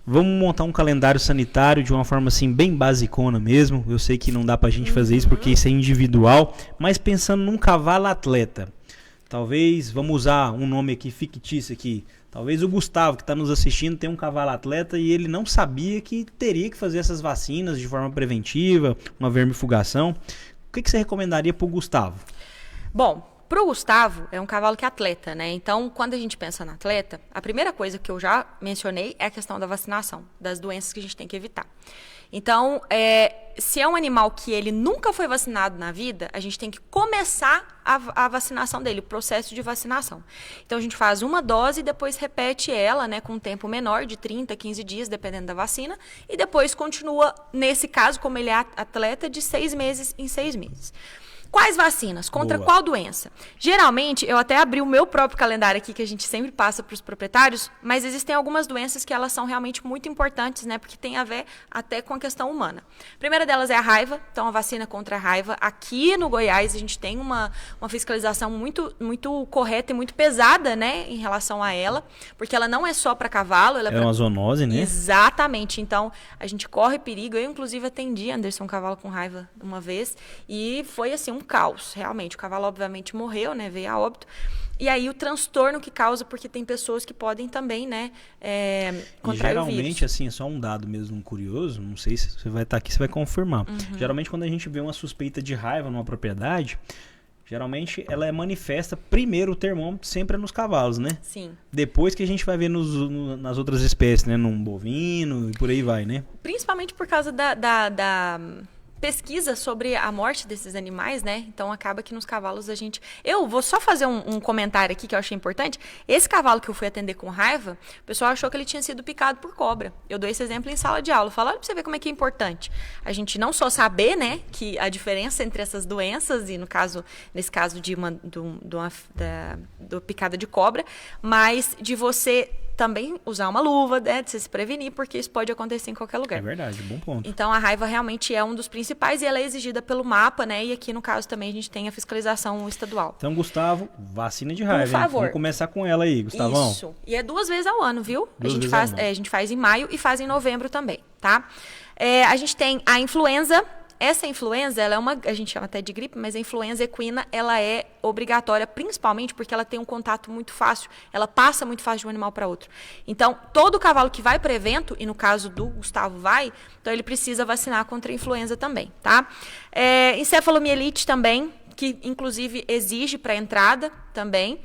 vamos montar um calendário sanitário de uma forma assim bem basicona mesmo. Eu sei que não dá para a gente fazer isso porque isso é individual, mas pensando num cavalo atleta. Talvez, vamos usar um nome aqui fictício aqui. Talvez o Gustavo, que está nos assistindo, tem um cavalo atleta e ele não sabia que teria que fazer essas vacinas de forma preventiva, uma vermifugação. O que você recomendaria para o Gustavo? Bom, para o Gustavo, é um cavalo que é atleta, né? Então, quando a gente pensa no atleta, a primeira coisa que eu já mencionei é a questão da vacinação, das doenças que a gente tem que evitar. Então, se é um animal que ele nunca foi vacinado na vida, a gente tem que começar a vacinação dele, o processo de vacinação. Então, a gente faz uma dose e depois repete ela, né, com um tempo menor, de 30, 15 dias, dependendo da vacina, e depois continua, nesse caso, como ele é atleta, de 6 meses em 6 meses. Quais vacinas? Contra Boa. qual doença? Geralmente, eu até abri o meu próprio calendário aqui, que a gente sempre passa para os proprietários, mas existem algumas doenças que elas são realmente muito importantes, né? Porque tem a ver até com a questão humana. A primeira delas é a raiva, então a vacina contra a raiva. Aqui no Goiás, a gente tem uma fiscalização muito correta e muito pesada, né? Em relação a ela, porque ela não é só para cavalo. Ela É uma zoonose, né? Exatamente. Então, a gente corre perigo. Eu, inclusive, atendi Anderson, um cavalo com raiva, uma vez, e foi, assim, um caos, realmente. O cavalo, obviamente, morreu, né? Veio a óbito. E aí, o transtorno que causa, porque tem pessoas que podem também, né, contrair o vírus. Geralmente, assim, é só um dado mesmo curioso, não sei se você vai estar aqui, você vai confirmar. Geralmente, quando a gente vê uma suspeita de raiva numa propriedade, geralmente ela é manifesta, primeiro o termômetro sempre é nos cavalos, né? Sim. Depois que a gente vai ver nas outras espécies, né? Num bovino e por aí vai, né? Principalmente por causa da pesquisa sobre a morte desses animais, né? Então acaba que nos cavalos a gente... Eu vou só fazer um comentário aqui que eu achei importante. Esse cavalo que eu fui atender com raiva, o pessoal achou que ele tinha sido picado por cobra. Eu dou esse exemplo em sala de aula. Eu falo, olha pra você ver como é que é importante. A gente não só saber, né, que a diferença entre essas doenças, e nesse caso de uma picada de cobra, mas de você também usar uma luva, né, de você se prevenir, porque isso pode acontecer em qualquer lugar. É verdade, bom ponto. Então, a raiva realmente é um dos principais e ela é exigida pelo mapa, né? E aqui, no caso, também a gente tem a fiscalização estadual. Então, Gustavo, vacina de raiva, Por favor. hein? Vamos começar com ela aí, Gustavão. Isso. E é 2 vezes ao ano, viu? Duas vezes ao ano. A gente faz em maio e faz em novembro também, tá? A gente tem a influenza. Essa influenza, a gente chama até de gripe, mas a influenza equina, ela é obrigatória, principalmente porque ela tem um contato muito fácil, ela passa muito fácil de um animal para outro. Então, todo cavalo que vai para evento, e no caso do Gustavo então ele precisa vacinar contra a influenza também, tá? Encefalomielite também, que inclusive exige para entrada também.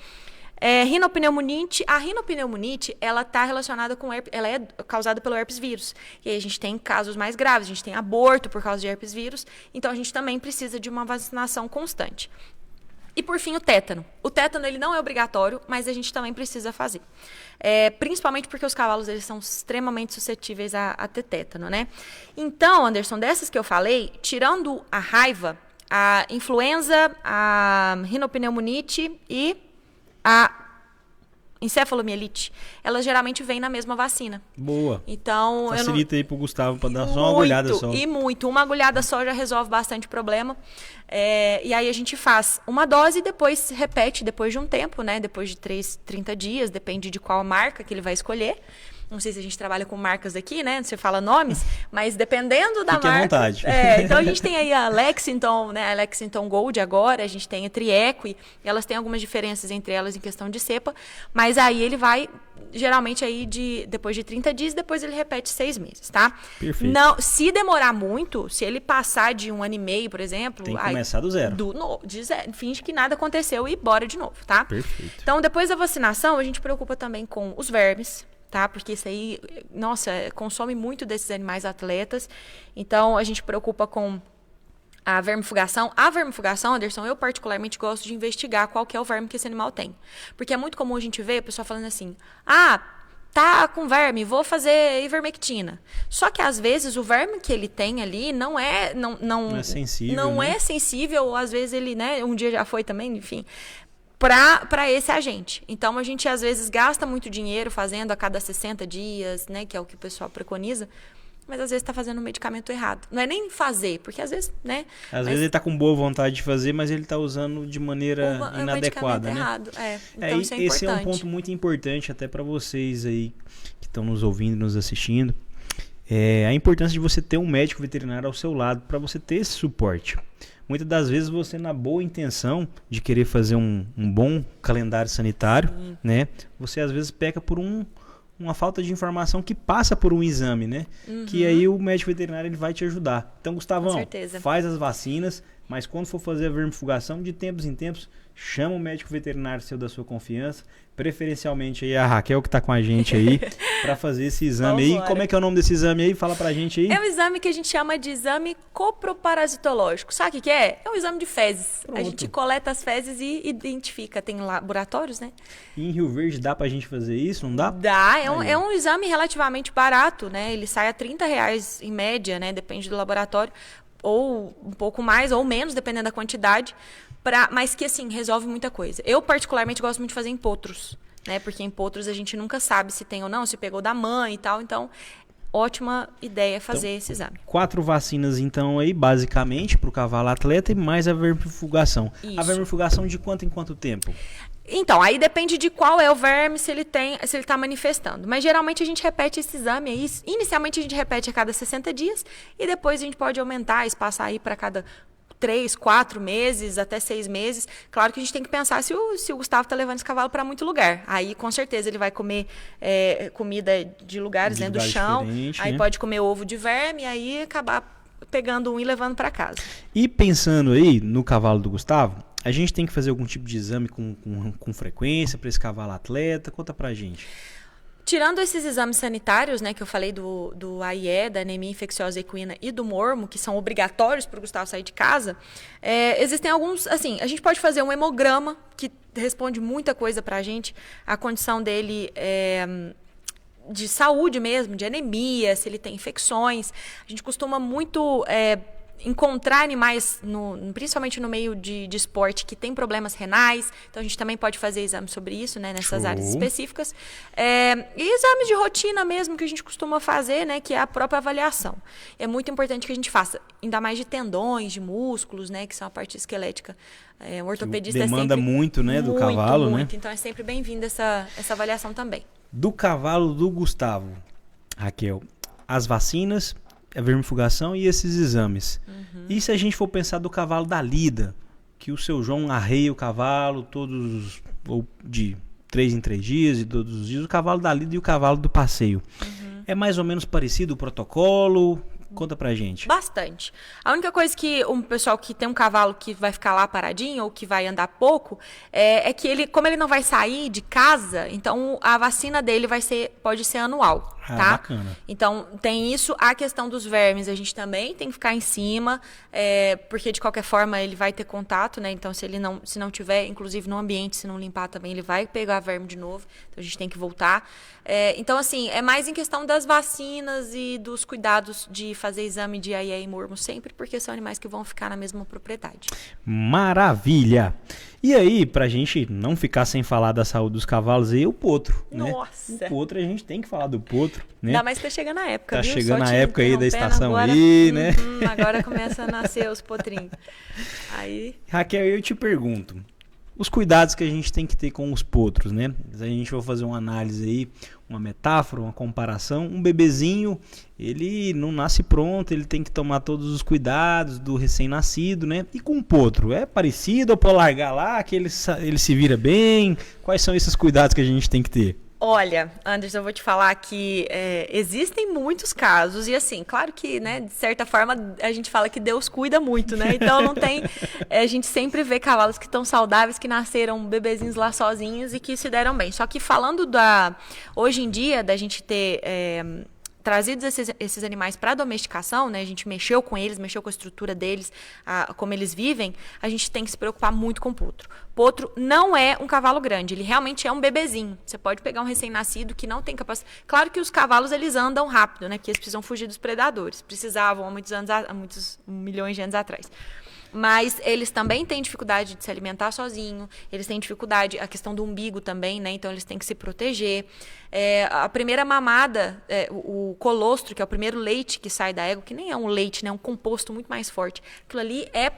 Rinopneumonite. A rinopneumonite, ela está relacionada com ela é causada pelo herpes vírus. E aí a gente tem casos mais graves, a gente tem aborto por causa de herpes vírus, então a gente também precisa de uma vacinação constante. E por fim, o tétano. O tétano, ele não é obrigatório, mas a gente também precisa fazer. Principalmente porque os cavalos, eles são extremamente suscetíveis a ter tétano, né? Então, Anderson, dessas que eu falei, tirando a raiva, a influenza, a rinopneumonite e a encefalomielite, elas geralmente vêm na mesma vacina. Boa. Então, Facilita aí pro Gustavo para dar só uma agulhada só. Uma agulhada só já resolve bastante problema. E aí a gente faz uma dose e depois repete depois de um tempo, né? Depois de 30 dias, depende de qual marca que ele vai escolher. Não sei se a gente trabalha com marcas aqui, né? Você fala nomes, mas dependendo da Fique marca... à vontade. Então a gente tem aí a Lexington, né? A Lexington Gold agora, a gente tem a Triequi, elas têm algumas diferenças entre elas em questão de cepa, mas aí ele vai, geralmente, aí depois de 30 dias, depois ele repete 6 meses, tá? Perfeito. Não, se demorar muito, se ele passar de 1 ano e meio, por exemplo... Tem que começar do zero. Finge que nada aconteceu e bora de novo, tá? Perfeito. Então, depois da vacinação, a gente preocupa também com os vermes, tá? Porque isso aí, nossa, consome muito desses animais atletas. Então, a gente preocupa com a vermifugação. A vermifugação, Anderson, eu particularmente gosto de investigar qual que é o verme que esse animal tem. Porque é muito comum a gente ver a pessoa falando assim, tá com verme, vou fazer ivermectina. Só que, às vezes, o verme que ele tem ali não é sensível. Não é sensível, ou às vezes ele, né, um dia já foi também, enfim... para esse agente. Então, a gente, às vezes, gasta muito dinheiro fazendo a cada 60 dias, né? Que é o que o pessoal preconiza. Mas, às vezes, está fazendo o medicamento errado. Não é nem fazer, porque, às vezes, né? Às vezes, ele está com boa vontade de fazer, mas ele está usando de maneira inadequada, né? Errado. Então, isso é importante. Esse é um ponto muito importante até para vocês aí que estão nos ouvindo, nos assistindo. A importância de você ter um médico veterinário ao seu lado para você ter esse suporte. Muitas das vezes você, na boa intenção de querer fazer um bom calendário sanitário, né? Você às vezes peca por uma falta de informação que passa por um exame, né? Que aí o médico veterinário ele vai te ajudar. Então, Gustavão, faz as vacinas, mas quando for fazer a vermifugação, de tempos em tempos, chama o médico veterinário seu da sua confiança, preferencialmente aí a Raquel que está com a gente aí, para fazer esse exame aí. Como é que é o nome desse exame aí? Fala pra gente aí. É um exame que a gente chama de exame coproparasitológico. Sabe o que é? É um exame de fezes. Pronto. A gente coleta as fezes e identifica. Tem laboratórios, né? E em Rio Verde dá pra gente fazer isso? Não dá? Dá. É um exame relativamente barato, né? Ele sai a R$30 em média, né? Depende do laboratório. ou um pouco mais ou menos, dependendo da quantidade, mas que, assim, resolve muita coisa. Eu, particularmente, gosto muito de fazer em potros, né? Porque em potros a gente nunca sabe se tem ou não, se pegou da mãe e tal. Então, ótima ideia fazer esse exame. 4 vacinas, então, aí, basicamente, para o cavalo atleta e mais a vermifugação. Isso. A vermifugação de quanto em quanto tempo? Então, aí depende de qual é o verme, se ele está manifestando. Mas geralmente a gente repete esse exame aí. Inicialmente a gente repete a cada 60 dias e depois a gente pode aumentar, espaçar aí para cada 3, 4 meses, até 6 meses. Claro que a gente tem que pensar se o Gustavo está levando esse cavalo para muito lugar. Aí, com certeza, ele vai comer comida de lugares, né, do chão. Aí, né, pode comer ovo de verme e aí acabar pegando um e levando para casa. E pensando aí no cavalo do Gustavo, a gente tem que fazer algum tipo de exame com frequência para esse cavalo atleta? Conta pra gente. Tirando esses exames sanitários, né, que eu falei do AIE, da anemia infecciosa equina e do mormo, que são obrigatórios para o Gustavo sair de casa, existem alguns, assim, a gente pode fazer um hemograma, que responde muita coisa para a gente, a condição dele de saúde mesmo, de anemia, se ele tem infecções. A gente costuma muito encontrar animais, principalmente no meio de esporte, que tem problemas renais. Então, a gente também pode fazer exames sobre isso, né, nessas áreas específicas. E exames de rotina mesmo, que a gente costuma fazer, né, que é a própria avaliação. É muito importante que a gente faça, ainda mais de tendões, de músculos, né, que são a parte esquelética. O ortopedista demanda sempre muito, né, do cavalo, muito. né? Então, é sempre bem-vinda essa avaliação também. Do cavalo do Gustavo, Raquel, as vacinas, a vermifugação e esses exames. E se a gente for pensar do cavalo da lida, que o seu João arreia o cavalo ou de 3 em 3 dias e todos os dias, o cavalo da lida e o cavalo do passeio. É mais ou menos parecido o protocolo? Conta pra gente. Bastante. A única coisa que um pessoal que tem um cavalo que vai ficar lá paradinho ou que vai andar pouco, é que ele, como ele não vai sair de casa, então a vacina dele pode ser anual, tá? Bacana. Então tem isso. A questão dos vermes, a gente também tem que ficar em cima, porque de qualquer forma ele vai ter contato, né? Então se não tiver, inclusive no ambiente, se não limpar também, ele vai pegar verme de novo. Então a gente tem que voltar. Então assim, é mais em questão das vacinas e dos cuidados de fazer exame de AIE e mormo sempre, porque são animais que vão ficar na mesma propriedade. Maravilha! E aí, pra gente não ficar sem falar da saúde dos cavalos, aí o potro, Nossa. né? O potro, a gente tem que falar do potro, né? Ainda mais que tá chegando a época, viu? Chegando Só a época aí da estação agora, aí, né? Agora começa a nascer os potrinhos. Aí... Raquel, eu te pergunto, os cuidados que a gente tem que ter com os potros, né? A gente vai fazer uma análise aí, uma metáfora, uma comparação. Um bebezinho, ele não nasce pronto, ele tem que tomar todos os cuidados do recém-nascido, né? E com o potro, é parecido ou pode largar lá, que ele se vira bem? Quais são esses cuidados que a gente tem que ter? Olha, Anderson, eu vou te falar que existem muitos casos, e assim, claro que, né, de certa forma, a gente fala que Deus cuida muito, né? Então não tem. A gente sempre vê cavalos que estão saudáveis, que nasceram bebezinhos lá sozinhos e que se deram bem. Só que falando hoje em dia, da gente ter trazidos esses animais para a domesticação, né? A gente mexeu com eles, mexeu com a estrutura deles, como eles vivem, a gente tem que se preocupar muito com o potro. Potro não é um cavalo grande, ele realmente é um bebezinho. Você pode pegar um recém-nascido que não tem capacidade. Claro que os cavalos, eles andam rápido, né? Porque eles precisam fugir dos predadores. Precisavam há muitos milhões de anos atrás. Mas eles também têm dificuldade de se alimentar sozinho, eles têm dificuldade, a questão do umbigo também, né? Então eles têm que se proteger. A primeira mamada, o colostro, que é o primeiro leite que sai da égua, que nem é um leite, né? É um composto muito mais forte. Aquilo ali é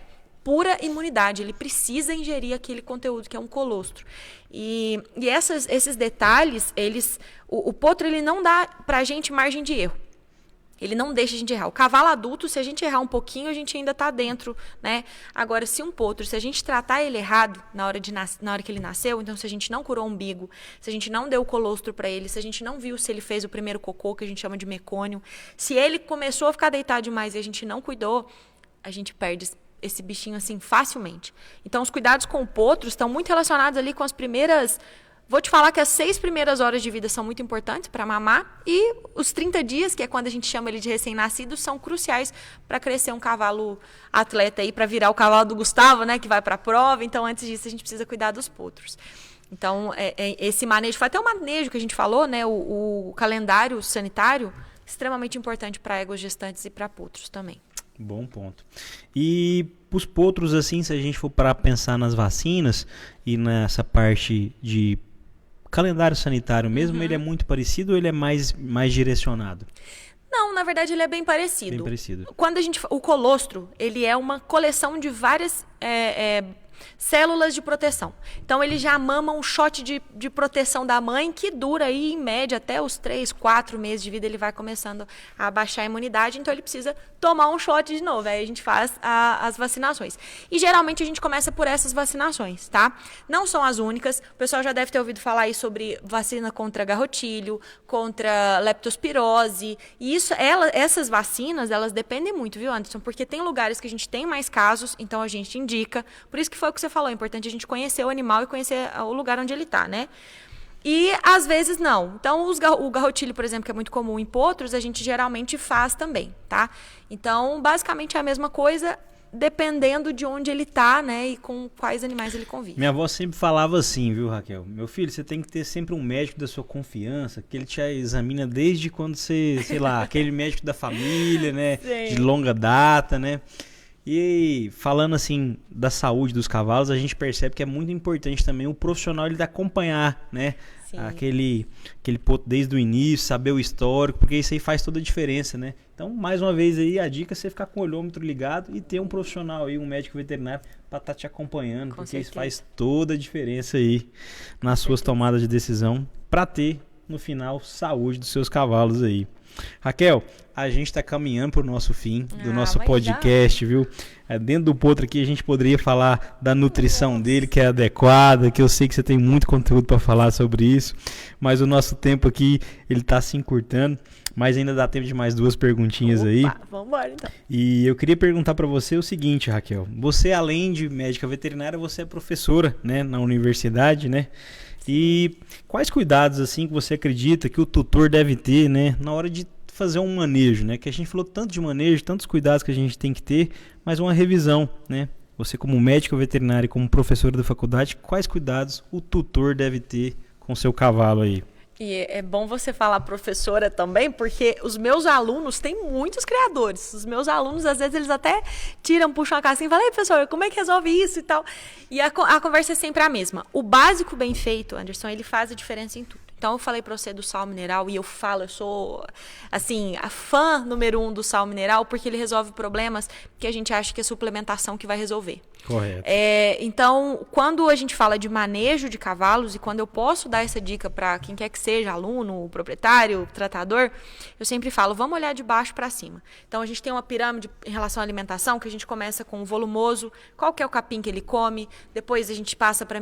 pura imunidade, ele precisa ingerir aquele conteúdo que é um colostro. E esses detalhes, o potro, ele não dá pra gente margem de erro. Ele não deixa a gente errar. O cavalo adulto, se a gente errar um pouquinho, a gente ainda está dentro, né? Agora, se um potro, se a gente tratar ele errado na hora que ele nasceu, então se a gente não curou o umbigo, se a gente não deu o colostro para ele, se a gente não viu se ele fez o primeiro cocô, que a gente chama de mecônio, se ele começou a ficar deitado demais e a gente não cuidou, a gente perde esse bichinho assim facilmente. Então, os cuidados com o potro estão muito relacionados ali com as primeiras... Vou te falar que as 6 primeiras horas de vida são muito importantes para mamar e os 30 dias, que é quando a gente chama ele de recém-nascido, são cruciais para crescer um cavalo atleta aí, para virar o cavalo do Gustavo, né, que vai para a prova. Então, antes disso, a gente precisa cuidar dos potros. Então, esse manejo, foi até o manejo que a gente falou, né, o calendário sanitário, extremamente importante para éguas gestantes e para potros também. Bom ponto. E os potros, assim, se a gente for para pensar nas vacinas e nessa parte de calendário sanitário mesmo, ele é muito parecido ou ele é mais direcionado? Não, na verdade ele é bem parecido. Bem parecido. Quando o colostro, ele é uma coleção de várias células de proteção. Então ele já mama um shot de proteção da mãe que dura aí, em média, até os 3, 4 meses de vida, ele vai começando a baixar a imunidade, então ele precisa tomar um shot de novo. Aí a gente faz as vacinações. E geralmente a gente começa por essas vacinações, tá? Não são as únicas. O pessoal já deve ter ouvido falar aí sobre vacina contra garrotilho, contra leptospirose. E essas vacinas, elas dependem muito, viu, Anderson? Porque tem lugares que a gente tem mais casos, então a gente indica. Por isso que foi o que você falou, é importante a gente conhecer o animal e conhecer o lugar onde ele está, né? E às vezes não. Então o garrotilho, por exemplo, que é muito comum em potros, a gente geralmente faz também, tá? Então, basicamente é a mesma coisa, dependendo de onde ele tá, né, e com quais animais ele convive. Minha avó sempre falava assim, viu, Raquel? Meu filho, você tem que ter sempre um médico da sua confiança, que ele te examina desde quando você, sei lá, aquele médico da família, né, Sim. de longa data, né? E falando assim da saúde dos cavalos, a gente percebe que é muito importante também o profissional ele acompanhar, né? Sim. Aquele potro desde o início, saber o histórico, porque isso aí faz toda a diferença, né? Então, mais uma vez aí, a dica é você ficar com o olhômetro ligado e ter um profissional aí, um médico veterinário, para estar te acompanhando, porque isso faz toda a diferença aí nas suas tomadas de decisão, para ter, no final, saúde dos seus cavalos aí. Raquel, a gente está caminhando para o nosso fim do nosso podcast, viu? Dentro do potro aqui a gente poderia falar da nutrição dele, que é adequada, que eu sei que você tem muito conteúdo para falar sobre isso, mas o nosso tempo aqui, ele está se encurtando, mas ainda dá tempo de mais 2 perguntinhas aí. Vamos embora, então. E eu queria perguntar para você o seguinte, Raquel, você além de médica veterinária, você é professora, né, na universidade, né? E quais cuidados assim que você acredita que o tutor deve ter, né, na hora de fazer um manejo, né? Que a gente falou tanto de manejo, tantos cuidados que a gente tem que ter, mas uma revisão, né? Você como médico veterinário, como professor da faculdade, quais cuidados o tutor deve ter com seu cavalo aí? E é bom você falar professora também, porque os meus alunos têm muitos criadores. Os meus alunos, às vezes, eles até puxam a casinha e falam: ei, professor, como é que resolve isso e tal? E a conversa é sempre a mesma. O básico bem feito, Anderson, ele faz a diferença em tudo. Então, eu falei para você do sal mineral e eu sou, assim, a fã número 1 do sal mineral, porque ele resolve problemas que a gente acha que é suplementação que vai resolver. Correto. Então, quando a gente fala de manejo de cavalos e quando eu posso dar essa dica para quem quer que seja, aluno, proprietário, tratador, eu sempre falo, vamos olhar de baixo para cima. Então, a gente tem uma pirâmide em relação à alimentação, que a gente começa com o volumoso, qual que é o capim que ele come, depois a gente passa para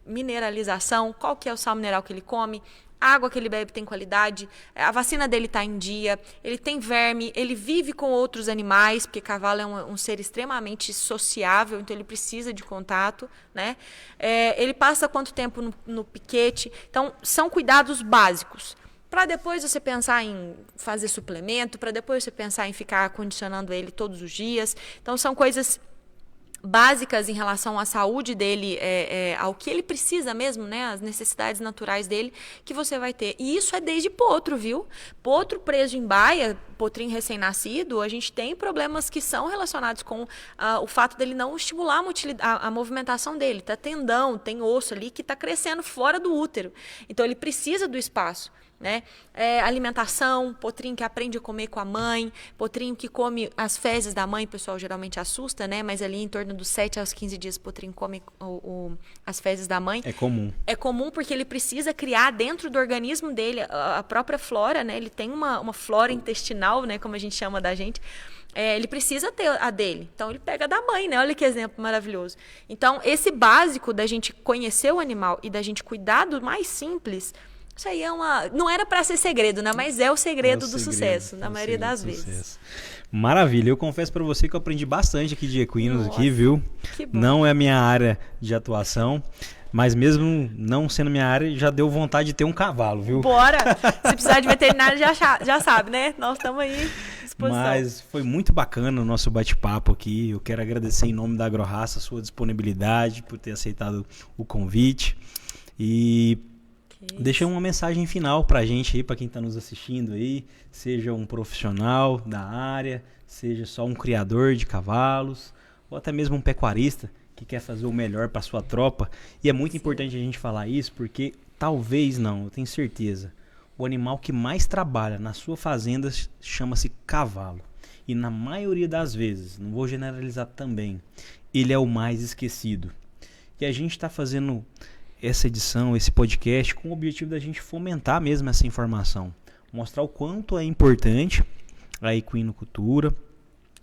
mineralização, qual que é o sal mineral que ele come, a água que ele bebe tem qualidade, a vacina dele está em dia, ele tem verme, ele vive com outros animais, porque cavalo é um ser extremamente sociável, então ele precisa de contato, né? Ele passa quanto tempo no piquete. Então, são cuidados básicos. Para depois você pensar em fazer suplemento, para depois você pensar em ficar condicionando ele todos os dias. Então, são coisas básicas em relação à saúde dele, ao que ele precisa mesmo, né, as necessidades naturais dele, que você vai ter. E isso é desde potro, viu? Potro preso em baia, potrinho recém-nascido, a gente tem problemas que são relacionados com o fato dele não estimular a movimentação dele. Tá tendão, tem osso ali que está crescendo fora do útero. Então, ele precisa do espaço. Né? Alimentação, potrinho que aprende a comer com a mãe, potrinho que come as fezes da mãe, o pessoal geralmente assusta, né? Mas ali em torno dos 7 aos 15 dias o potrinho come as fezes da mãe. É comum. É comum porque ele precisa criar dentro do organismo dele a própria flora, né? Ele tem uma flora intestinal, né? Como a gente chama da gente. Ele precisa ter a dele. Então, ele pega da mãe, né? Olha que exemplo maravilhoso. Então, esse básico da gente conhecer o animal e da gente cuidar do mais simples... Isso aí não era para ser segredo, né? Mas é o segredo do sucesso, na maioria das vezes. Maravilha, eu confesso para você que eu aprendi bastante aqui de equinos. Nossa, aqui, viu? Que bom. Não é a minha área de atuação, mas mesmo não sendo minha área, já deu vontade de ter um cavalo, viu? Bora! Se precisar de veterinário, já sabe, né? Nós estamos aí à disposição. Mas foi muito bacana o nosso bate-papo aqui. Eu quero agradecer em nome da AgroRaça a sua disponibilidade por ter aceitado o convite. E Deixa uma mensagem final pra gente aí, pra quem tá nos assistindo aí, seja um profissional da área, seja só um criador de cavalos, ou até mesmo um pecuarista que quer fazer o melhor pra sua tropa. E é muito importante a gente falar isso, porque talvez não, eu tenho certeza, o animal que mais trabalha na sua fazenda chama-se cavalo. E na maioria das vezes, não vou generalizar também, ele é o mais esquecido. E a gente está fazendo essa edição, esse podcast, com o objetivo da gente fomentar mesmo essa informação. Mostrar o quanto é importante a equinocultura,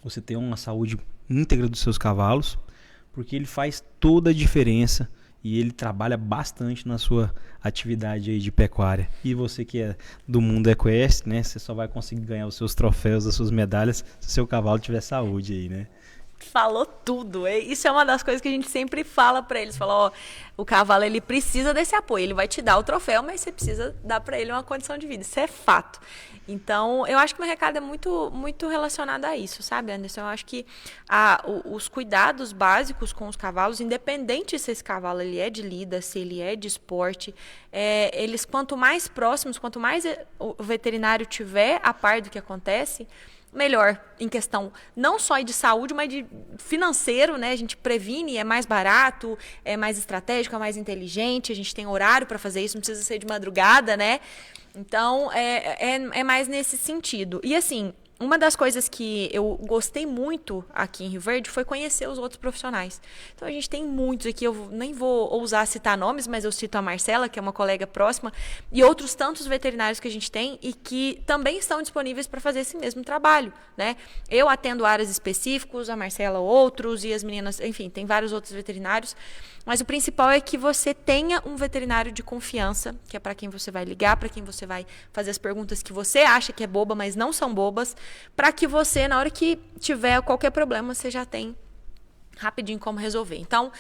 você ter uma saúde íntegra dos seus cavalos, porque ele faz toda a diferença e ele trabalha bastante na sua atividade aí de pecuária. E você que é do mundo equestre, né, você só vai conseguir ganhar os seus troféus, as suas medalhas, se o seu cavalo tiver saúde aí, né? Falou tudo. Isso é uma das coisas que a gente sempre fala pra eles. Fala, ó, o cavalo ele precisa desse apoio. Ele vai te dar o troféu, mas você precisa dar pra ele uma condição de vida. Isso é fato. Então, eu acho que meu recado é muito relacionado a isso, sabe, Anderson? Eu acho que os cuidados básicos com os cavalos, independente se esse cavalo ele é de lida, se ele é de esporte, eles quanto mais próximos, quanto mais o veterinário tiver a par do que acontece, melhor em questão não só de saúde, mas de financeiro, né? A gente previne, é mais barato, é mais estratégico, é mais inteligente, a gente tem horário para fazer isso, não precisa ser de madrugada, né? Então, é mais nesse sentido. E assim, uma das coisas que eu gostei muito aqui em Rio Verde foi conhecer os outros profissionais. Então, a gente tem muitos aqui, eu nem vou ousar citar nomes, mas eu cito a Marcela, que é uma colega próxima, e outros tantos veterinários que a gente tem e que também estão disponíveis para fazer esse mesmo trabalho, né? Eu atendo áreas específicas, a Marcela outros, e as meninas, enfim, tem vários outros veterinários. Mas o principal é que você tenha um veterinário de confiança, que é para quem você vai ligar, para quem você vai fazer as perguntas que você acha que é boba, mas não são bobas, para que você, na hora que tiver qualquer problema, você já tem rapidinho como resolver. Então,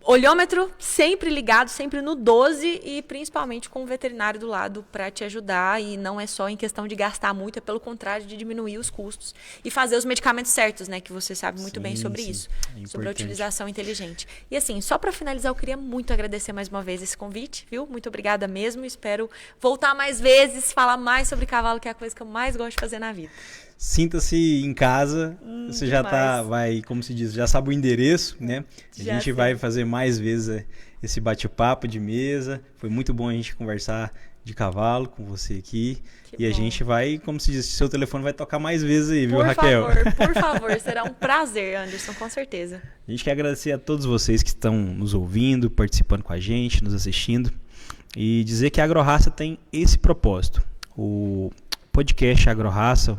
olhômetro sempre ligado, sempre no 12 e principalmente com o veterinário do lado para te ajudar, e não é só em questão de gastar muito, é pelo contrário de diminuir os custos e fazer os medicamentos certos, né, que você sabe muito bem sobre isso, sobre a utilização inteligente. E assim, só para finalizar, eu queria muito agradecer mais uma vez esse convite, viu? Muito obrigada mesmo, espero voltar mais vezes, falar mais sobre cavalo, que é a coisa que eu mais gosto de fazer na vida. Sinta-se em casa, você já como se diz, já sabe o endereço, né? A gente vai fazer mais vezes esse bate-papo de mesa. Foi muito bom a gente conversar de cavalo com você aqui. A gente vai, como se diz, seu telefone vai tocar mais vezes aí, viu, Raquel? Por favor, será um prazer, Anderson, com certeza. A gente quer agradecer a todos vocês que estão nos ouvindo, participando com a gente, nos assistindo, e dizer que a AgroRaça tem esse propósito. O podcast AgroRaça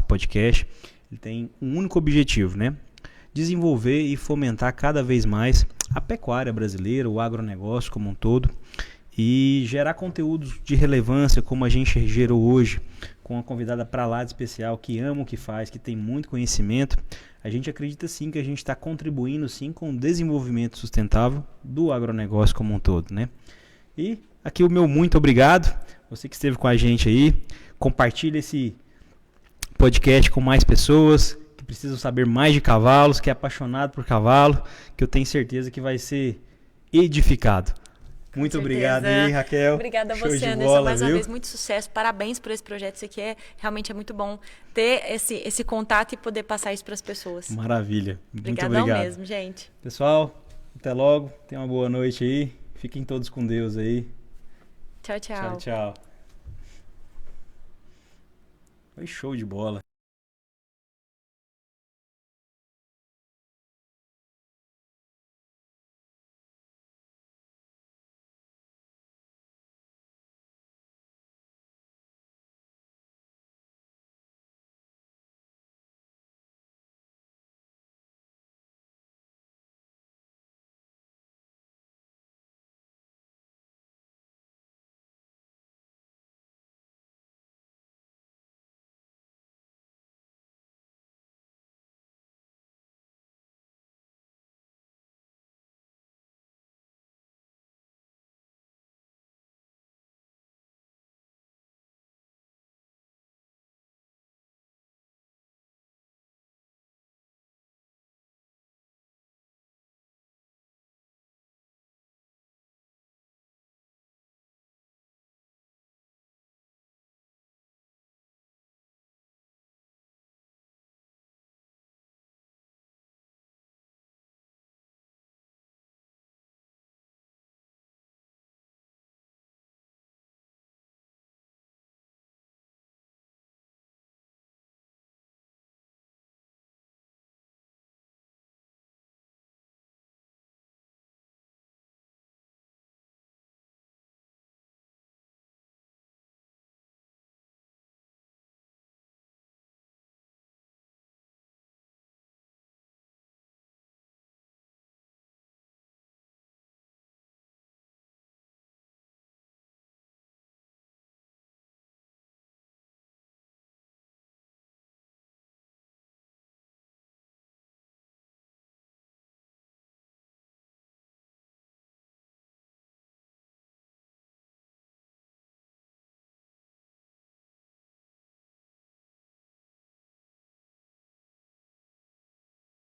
Podcast, ele tem um único objetivo, né? Desenvolver e fomentar cada vez mais a pecuária brasileira, o agronegócio como um todo, e gerar conteúdos de relevância como a gente gerou hoje, com uma convidada para lá de especial, que ama o que faz, que tem muito conhecimento. A gente acredita sim que a gente está contribuindo sim com o desenvolvimento sustentável do agronegócio como um todo, né? E aqui o meu muito obrigado, você que esteve com a gente aí. Compartilhe esse podcast com mais pessoas que precisam saber mais de cavalos, que é apaixonado por cavalo, que eu tenho certeza que vai ser edificado. Muito obrigado aí, Raquel. Obrigada a você, Anderson. Mais uma vez, muito sucesso. Parabéns por esse projeto. Isso aqui realmente é muito bom ter esse contato e poder passar isso para as pessoas. Maravilha. Obrigadão muito obrigado mesmo, gente. Pessoal, até logo. Tenham uma boa noite aí. Fiquem todos com Deus aí. Tchau, tchau. Tchau, tchau. Foi show de bola.